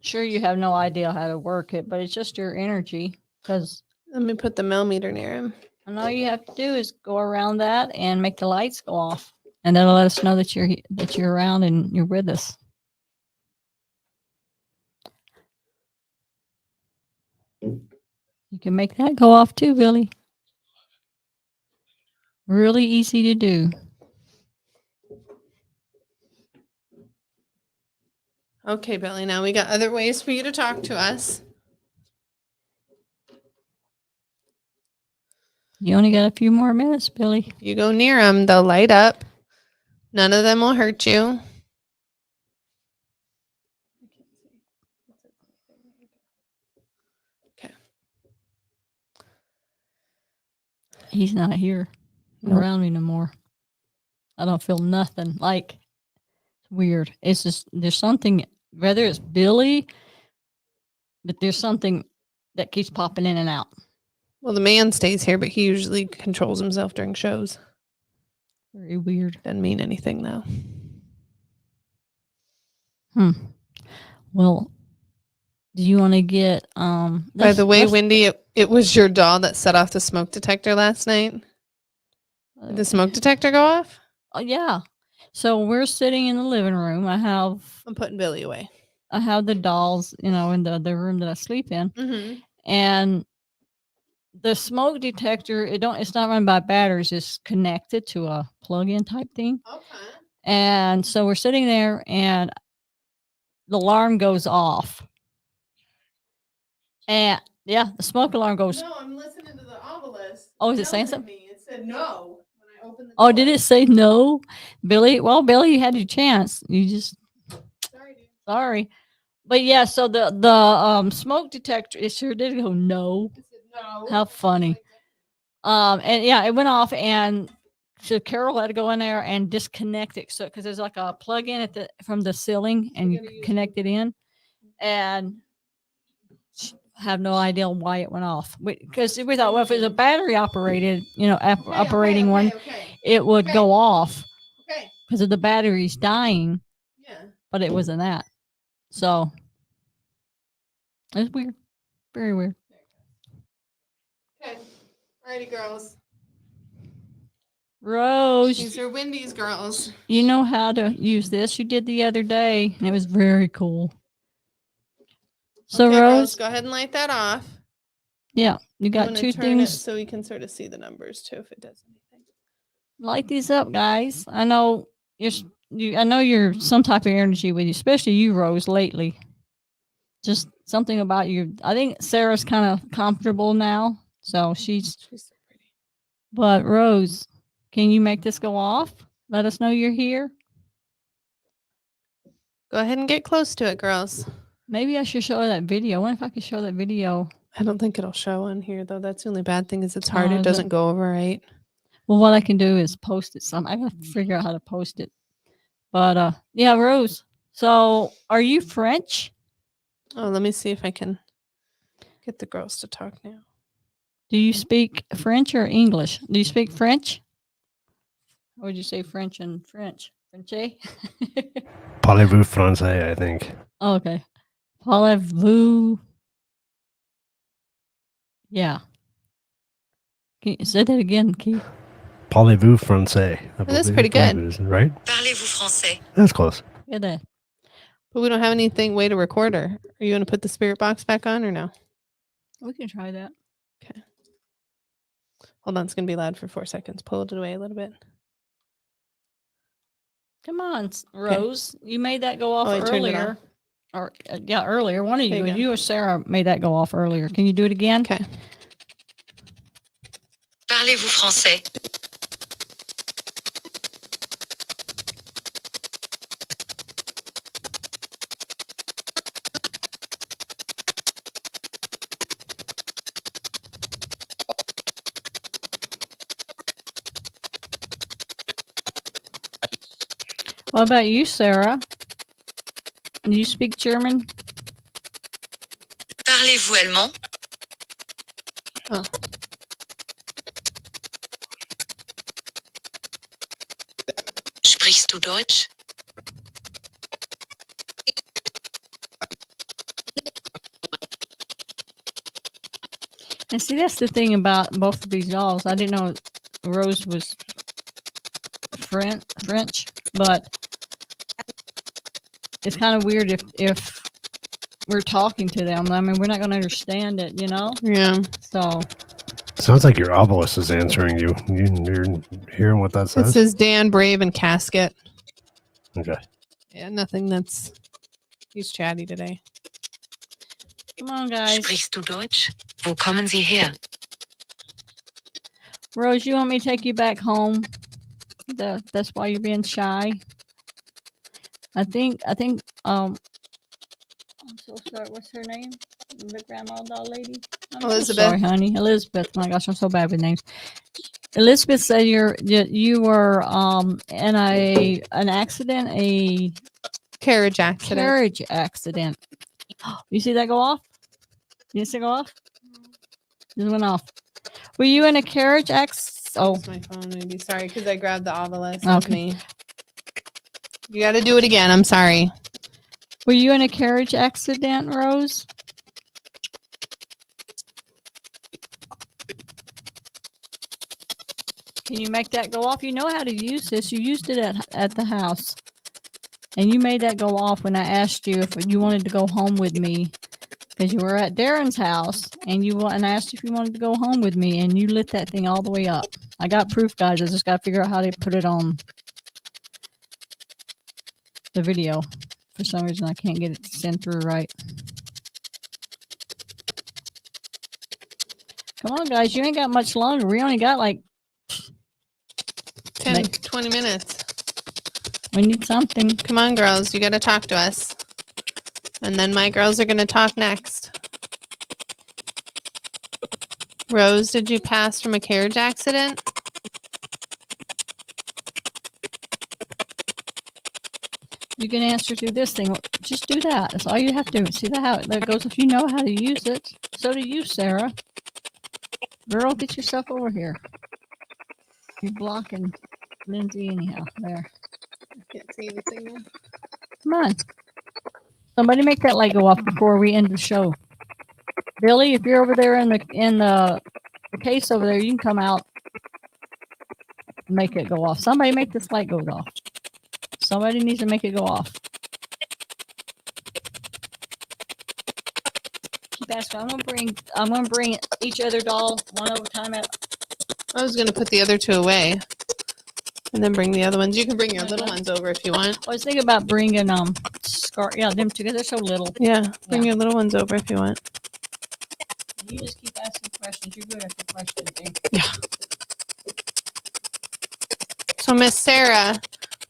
sure you have no idea how to work it, but it's just your energy. Because Let me put the millimeter near him. and all you have to do is go around that and make the lights go off, and that'll let us know that you're around and you're with us. You can make that go off too, Billy. Really easy to do. Okay, Billy, now we got other ways for you to talk to us. You only got a few more minutes, Billy. You go near them, they'll light up. None of them will hurt you. Okay. He's not here around me no more. I don't feel nothing. Like, it's weird. It's just, there's something, whether it's Billy, but there's something that keeps popping in and out. Well, the man stays here, but he usually controls himself during shows. Very weird. Doesn't mean anything though. Well, do you want to get By the way, Wendy, it was your doll that set off the smoke detector last night. Did the smoke detector go off? Oh yeah. So we're sitting in the living room. I'm putting Billy away. I have the dolls, in the room that I sleep in, Mm-hmm. and the smoke detector, it's not run by batteries. It's connected to a plug-in type thing. Okay. And so we're sitting there, and the alarm goes off. And yeah, the smoke alarm goes. No, I'm listening to the obelisk. Oh, is it saying something? It said no when I opened the door. Oh, did it say no, Billy? Well, Billy, you had your chance. You just Sorry, dude. sorry, but yeah. So the smoke detector, it sure did go no. It said no. How funny. And yeah, it went off, and so Carroll had to go in there and disconnect it. So because there's like a plug in from the ceiling, and you connect it in, and have no idea why it went off. Because we thought, well, if it was a battery operated, operating one, it would go off because of the batteries dying. Yeah. But it wasn't that. So it's weird, very weird. Okay. Alrighty, girls. Rose, These are Wendy's girls. you know how to use this. You did the other day, and it was very cool. So Okay, Rose, girls, go ahead and light that off. yeah, you I'm got gonna two turn it things. so we can sort of see the numbers too, if it does anything. Light these up, guys. I know I know you're some type of energy with you, especially you, Rose, lately. Just something about you. I think Sarah's kind of comfortable now, so she's. She's so pretty. But Rose, can you make this go off? Let us know you're here. Go ahead and get close to it, girls. Maybe I should show her that video. I wonder if I could show that video. I don't think it'll show on here though. That's the only bad thing is it's hard. Oh, It is doesn't it? go over right. Well, what I can do is post it some. I gotta figure out how to post it. But yeah, Rose. So are you French? Oh, let me see if I can get the girls to talk now. Do you speak French or English? Do you speak French? Or would you say French and French? French? Parlez-vous français, I think. Oh, okay. Parlez-vous? Yeah. Can you say that again, Keith? Parlez-vous français. I That's believe pretty good. it is, right? Parlez-vous français? That's close. Get that. But we don't have anything way to record her. Are you going to put the spirit box back on or no? We can try that. Okay. Hold on. It's going to be loud for 4 seconds. Pull it away a little bit. Come on, Rose. You made that go off Oh, I turned it earlier. Or yeah, earlier. One of There you, you go. you or Sarah, made that go off earlier. Can you do it again? Okay. Parlez-vous français? What about you, Sarah? Do you speak German? Parlez-vous allemand? Oh. Sprichst du Deutsch? And see, that's the thing about both of these dolls. I didn't know Rose was French, but it's kind of weird if we're talking to them. I mean, we're not going to understand it, Yeah. So Sounds like your obelisk is answering you. You're hearing what that It says? says Dan, Brave, and Casket. Okay. Yeah, nothing that's. He's chatty today. come on, guys. Sprichst du Deutsch? Wo kommen Sie her? Rose, you want me to take you back home? That's why you're being shy. I think I'm so sorry. What's her name? The grandma doll lady. I'm so Elizabeth. sorry, honey. Elizabeth. My gosh, I'm so bad with names. Elizabeth said you were in an accident, a Carriage accident. carriage accident. You see that go off? You see it go off? Just went off. Were you in a carriage Oh, That's my phone, maybe. Sorry, because I grabbed the obelisk Okay. with me. You got to do it again. I'm sorry. were you in a carriage accident, Rose? Can you make that go off? You know how to use this. You used it at the house. And you made that go off when I asked you if you wanted to go home with me. Because you were at Darren's house and I asked if you wanted to go home with me and you lit that thing all the way up. I got proof, guys. I just got to figure out how to put it on the video. For some reason, I can't get it sent through right. Come on, guys. You ain't got much longer. We only got like 10, 20 minutes. We need something. Come on, girls. You got to talk to us. And then my girls are going to talk next. Rose, did you pass from a carriage accident? You can answer through this thing. Just do that. That's all you have to do. See how it goes if you know how to use it. So do you, Sarah. Girl, get yourself over here. You're blocking Lyndsey anyhow. There. I can't see anything now. Come on. Somebody make that light go off before we end the show. Billy, if you're over there in the case over there, you can come out and make it go off. Somebody make this light go off. Somebody needs to make it go off. Keep asking. I'm gonna bring each other doll one at a time. I was going to put the other two away and then bring the other ones. You can bring your little ones over if you want. I was thinking about bringing yeah, them together. They're so little. Yeah, bring your little ones over if you want. You just keep asking questions. You're good at the questions. Yeah. So, Miss Sarah,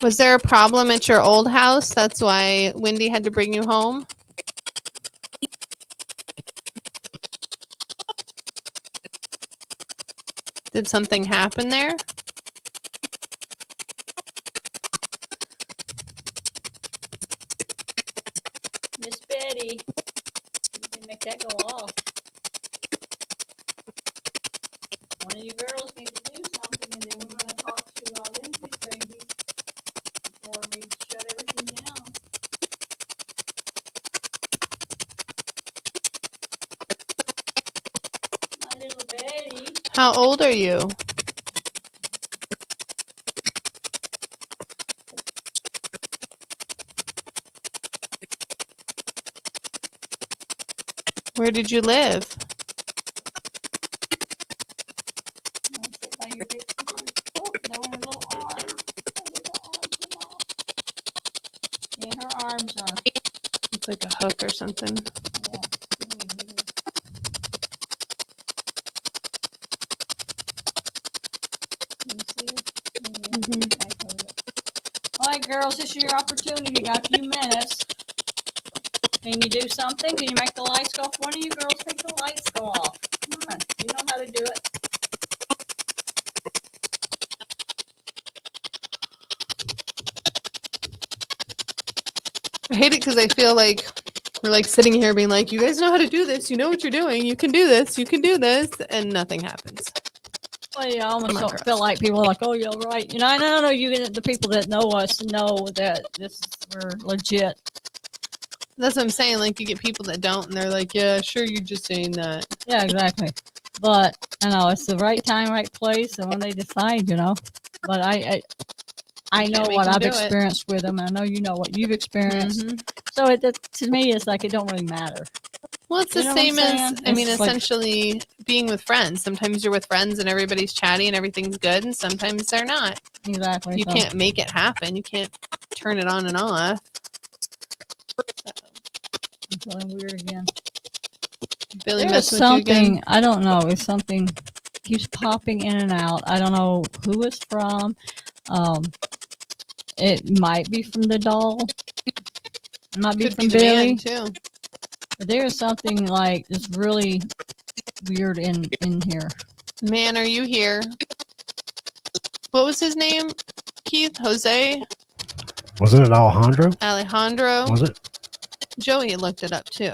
was there a problem at your old house? That's why Wendy had to bring you home? Did something happen there? Miss Betty, you can make that go off. One of you girls need to do something, and then we're going to talk to Lyndsey, baby, before we shut everything down. My little Betty. How old are you? Where did you live? Yeah, her arms are. It's like a hook or something. All right, girls, this is your opportunity. You got a few minutes. Can you do something? Can you make the lights go off? One of you girls make the lights go off. Come on, you know how to do it. I hate it because I feel like we're like sitting here being like, you guys know how to do this. You know what you're doing. You can do this. You can do this. And nothing happens. Well, yeah, I almost Come on, don't girls. feel like people are like, oh, you're right. You know, I know the people that know us know that we're legit. That's what I'm saying. Like, you get people that don't, and they're like, yeah, sure, you're just saying that. Yeah, exactly. But I know it's the right time, right place, and when they decide, you know. But I know make what them I've do it. experienced with them. I know you know what you've experienced. Mhm. So to me, it's like it don't really matter. Well, it's You the know what I'm same as, saying? I mean, It's like- essentially being with friends. Sometimes you're with friends and everybody's chatty and everything's good, and sometimes they're not. Exactly. You so. can't make it happen. You can't turn it on and off. I'm feeling weird again. Billy There's messing with you again? something, I don't know, it's something keeps popping in and out. I don't know who it's from. It might be from the doll. It might be Could from be the man, Billy. too. But there's something like it's really weird in here. Man, are you here? What was his name? Keith? Jose? Wasn't it Alejandro? Alejandro? Was it? Joey looked it up too.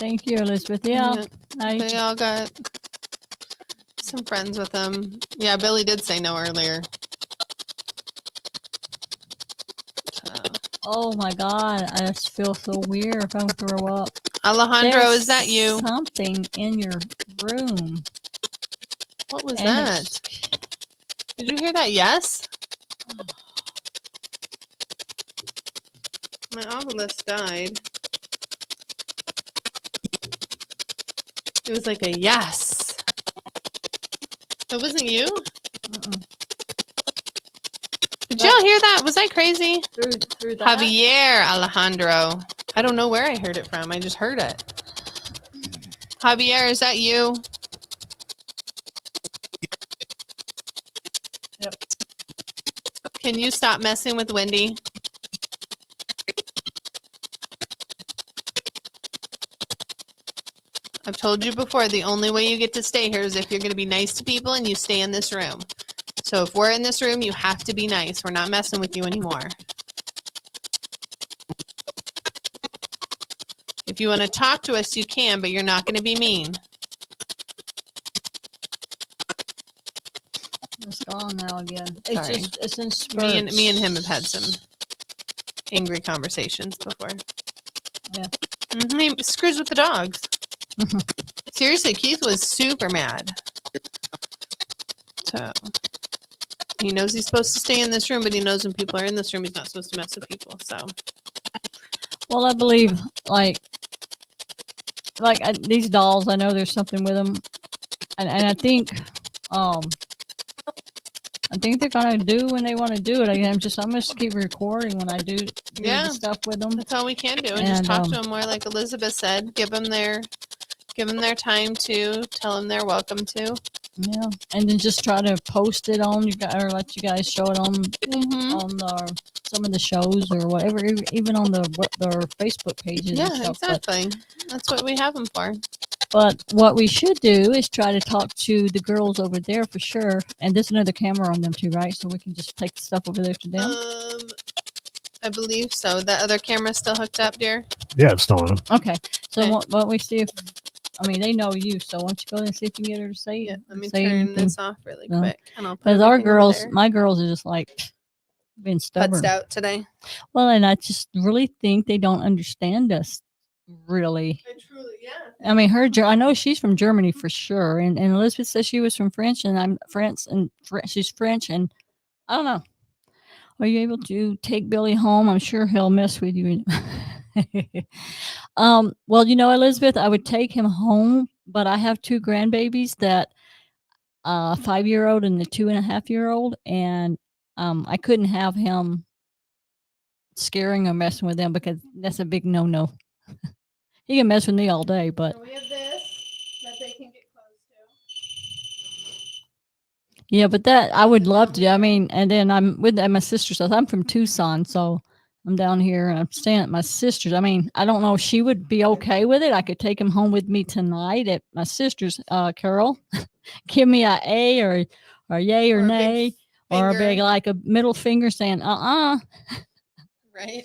Thank you, Elizabeth. Yeah, They all got some friends with them. Yeah, Billy did say no earlier. So. Oh my God, I just feel so weird if I'm gonna throw up. Alejandro, There's is that you? something in your room. What was And that? Did you hear that? Yes? My obelisk died. It was like a yes. It wasn't you? Did y'all hear that? Was I crazy? Through that? Javier Alejandro. I don't know where I heard it from. I just heard it. Javier, is that you? Yep. Can you stop messing with Wendy? I've told you before, the only way you get to stay here is if you're going to be nice to people and you stay in this room. So if we're in this room, you have to be nice. We're not messing with you anymore. If you want to talk to us, you can, but you're not going to be mean. It's gone now again. Sorry. It's in spurts. Me and him have had some angry conversations before. Yeah. He screws with the dogs. Seriously, Keith was super mad. So he knows he's supposed to stay in this room, but he knows when people are in this room, he's not supposed to mess with people. So, Well, I believe these dolls. I know there's something with them, and I think they're gonna do when they want to do it. I'm just keep recording when I do Yeah. the stuff with them. that's all we can do, and just talk to them more, like Elizabeth said. Give them their time to tell them they're welcome to. Yeah, and then just try to post it on you guys, or let you guys show it on some of the shows or whatever, even on their Facebook pages. Yeah, and stuff. exactly. That's what we have them for. But what we should do is try to talk to the girls over there for sure. And there's another camera on them too, right? So we can just take the stuff over there to them. I believe so. That other camera's still hooked up, dear? Yeah, it's still on. Okay. So Okay. why don't we see if, they know you. So why don't you go and see if you can get her to say Yeah, let me say turn anything. this off really quick. And I'll put Because our everything over girls, there. my girls are just like being stubborn. Putzed out today. Well, and I just really think they don't understand us, really. I truly, yeah. I mean, I know she's from Germany for sure, and Elizabeth says she was from France, and I'm France, and she's French, and I don't know. Are you able to take Billy home? I'm sure he'll mess with you. Well, Elizabeth, I would take him home, but I have two grandbabies, that 5-year-old and the 2.5-year-old, and I couldn't have him scaring or messing with them because that's a big no-no. He can mess with me all day, but So we have this that they can get close to. yeah, but that I would love to. I mean, and then I'm with my sister's house. I'm from Tucson, so I'm down here and I'm staying at my sister's. I mean, I don't know if she would be okay with it. I could take him home with me tonight at my sister's. Carroll, give me a or yay or nay, or a big like a middle finger saying Right.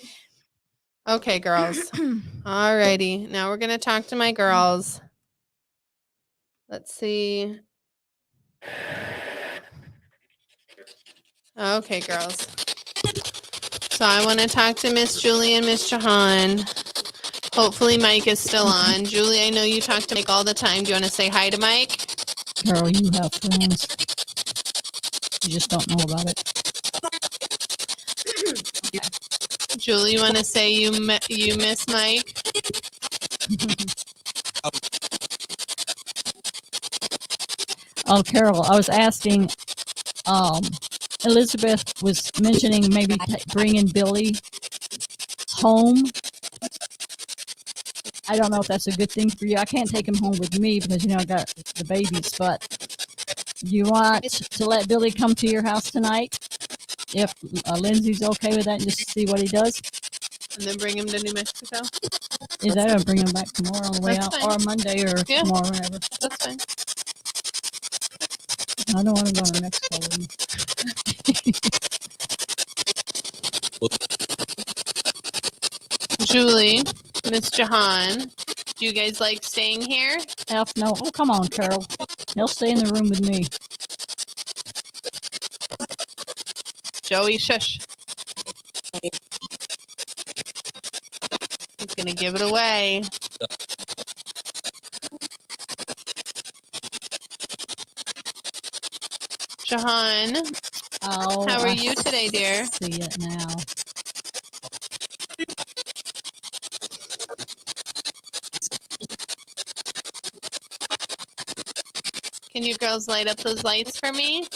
Okay, girls. Alrighty. Now we're going to talk to my girls. Let's see. Okay, girls. So I want to talk to Miss Julie and Miss Jahan. Hopefully Mike is still on. Julie, I know you talk to Mike all the time. Do you want to say hi to Mike? Carol, you have friends. You just don't know about it. Julie, you want to say you miss Mike? Oh, Carol, I was asking, Elizabeth was mentioning maybe bringing Billy home. I don't know if that's a good thing for you. I can't take him home with me because, I got the babies, but you want to let Billy come to your house tonight? If Lyndsey's okay with that, and just see what he does. And then bring him to New Mexico? Is that or bring him back tomorrow on the way That's out, fine. or Monday, or tomorrow, whenever. That's fine. I don't want to go to Mexico with him. Julie, Miss Jahan, Do you guys like staying here? F no. Oh, come on, Carol. They'll stay in the room with me. Joey, shush. He's gonna give it away. Jahan, Oh, how are I you today, dear? see it now. Can you girls light up those lights for me?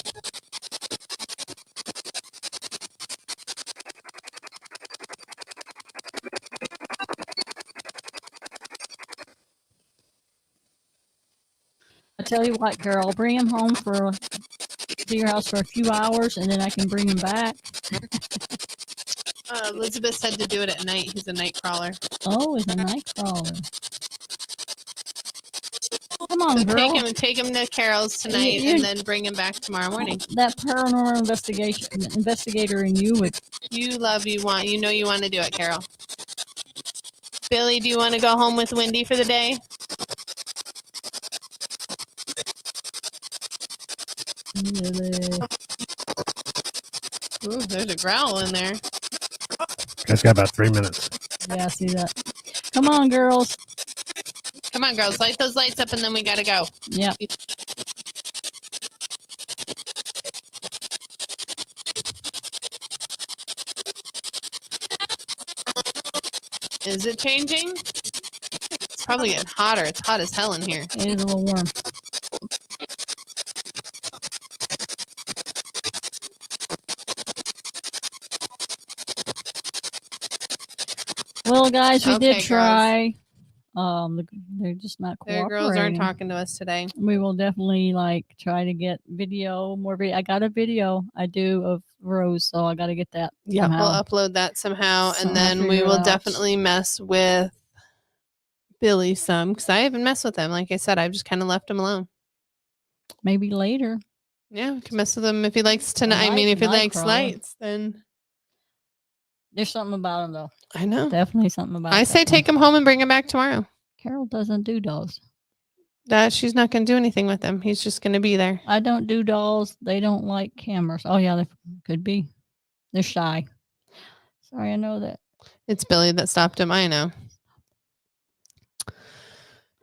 I tell you what, Carol, I'll bring him home to your house for a few hours, and then I can bring him back. Elizabeth said to do it at night. He's a night crawler. Oh, it's a night crawler. Come on, So girl. take him to Carol's tonight, You- and then bring him back tomorrow morning. That paranormal investigator in you would. You want to do it, Carol. Billy, do you want to go home with Wendy for the day? Ooh, there's a growl in there. Guys got about 3 minutes. Yeah, I see that. Come on, girls. Come on, girls, light those lights up, and then we gotta go. Yep. Is it changing? It's probably getting hotter. It's hot as hell in here. It is a little warm. Well, guys, we Okay, did girls. try. They're just not Their cooperating. girls aren't talking to us today. We will definitely try to get more video. I got a video I do of Rose, so I got to get that. Yeah, somehow. we'll upload that somehow, So and I'll then we figure it will out. definitely mess with Billy some, because I haven't messed with him. Like I said, I've just kind of left him alone. Maybe later. Yeah, we can mess with him if he likes tonight. I mean, if he likes Nightcrawler. lights, then There's something about him, though. I know. Definitely something about. I that say one. take him home and bring him back tomorrow. Carol doesn't do dolls. That she's not going to do anything with him. He's just going to be there. I don't do dolls. They don't like cameras. Oh yeah, they could be. They're shy. Sorry, I know that. It's Billy that stopped him. I know.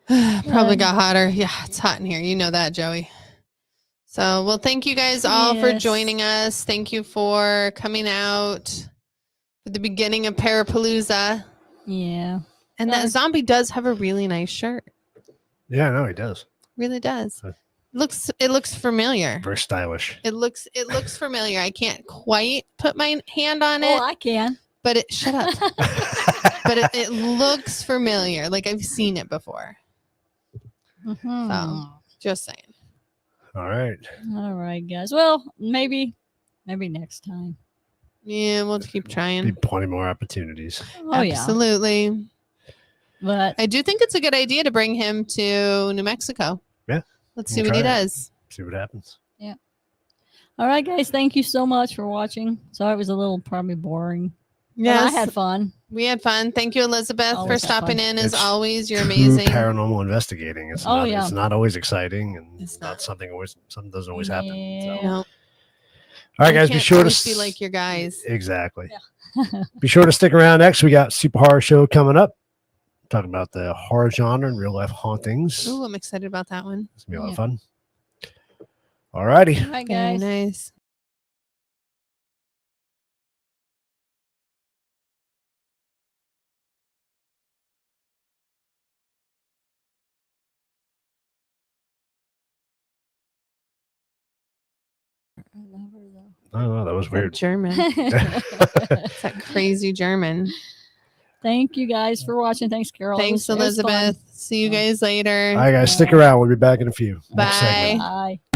Probably got hotter. Yeah, it's hot in here. You know that, Joey. So, well, thank you guys all for Yes. joining us. Thank you for coming out for the beginning of Parapalooza. Yeah. And that zombie does have a really nice shirt. Yeah, no, he does. Really does. Huh. It looks familiar. Very stylish. It looks familiar. I can't quite put my hand on it, Oh, I can. but it shut up. But it looks familiar. Like I've seen it before. Mhm. So, just saying. All right. All right, guys. Well, maybe next time. Yeah, we'll keep Be trying. plenty more opportunities. Oh yeah. Absolutely. But I do think it's a good idea to bring him to New Mexico. Yeah. Let's see We'll what he try it. does. See what happens. all right, guys. Thank you so much for watching. Sorry it was a little probably boring. But Yes, I had fun. we had fun. Thank you, Elizabeth, for Always have stopping fun. in. As It's always, you're True amazing. paranormal investigating. It's Oh, not, yeah. It's not always exciting, and It's it's not not. something doesn't always happen. Yeah. So. No, All right, guys. Be can't sure to always be like your guys. exactly. Be sure to stick around. Next, we got Super Horror Show coming up. Talking about the horror genre and real life hauntings. Ooh, I'm excited about that one. It's gonna be a lot Yeah. of fun. All righty. All right, Very guys. nice. I don't know. That was That weird. German. It's that crazy German. Thank you guys for watching. Thanks, Carol. Thanks, It was fun. Elizabeth. See you guys later. All right, guys. Stick around. We'll be back in a few. Next segment. Bye. Bye.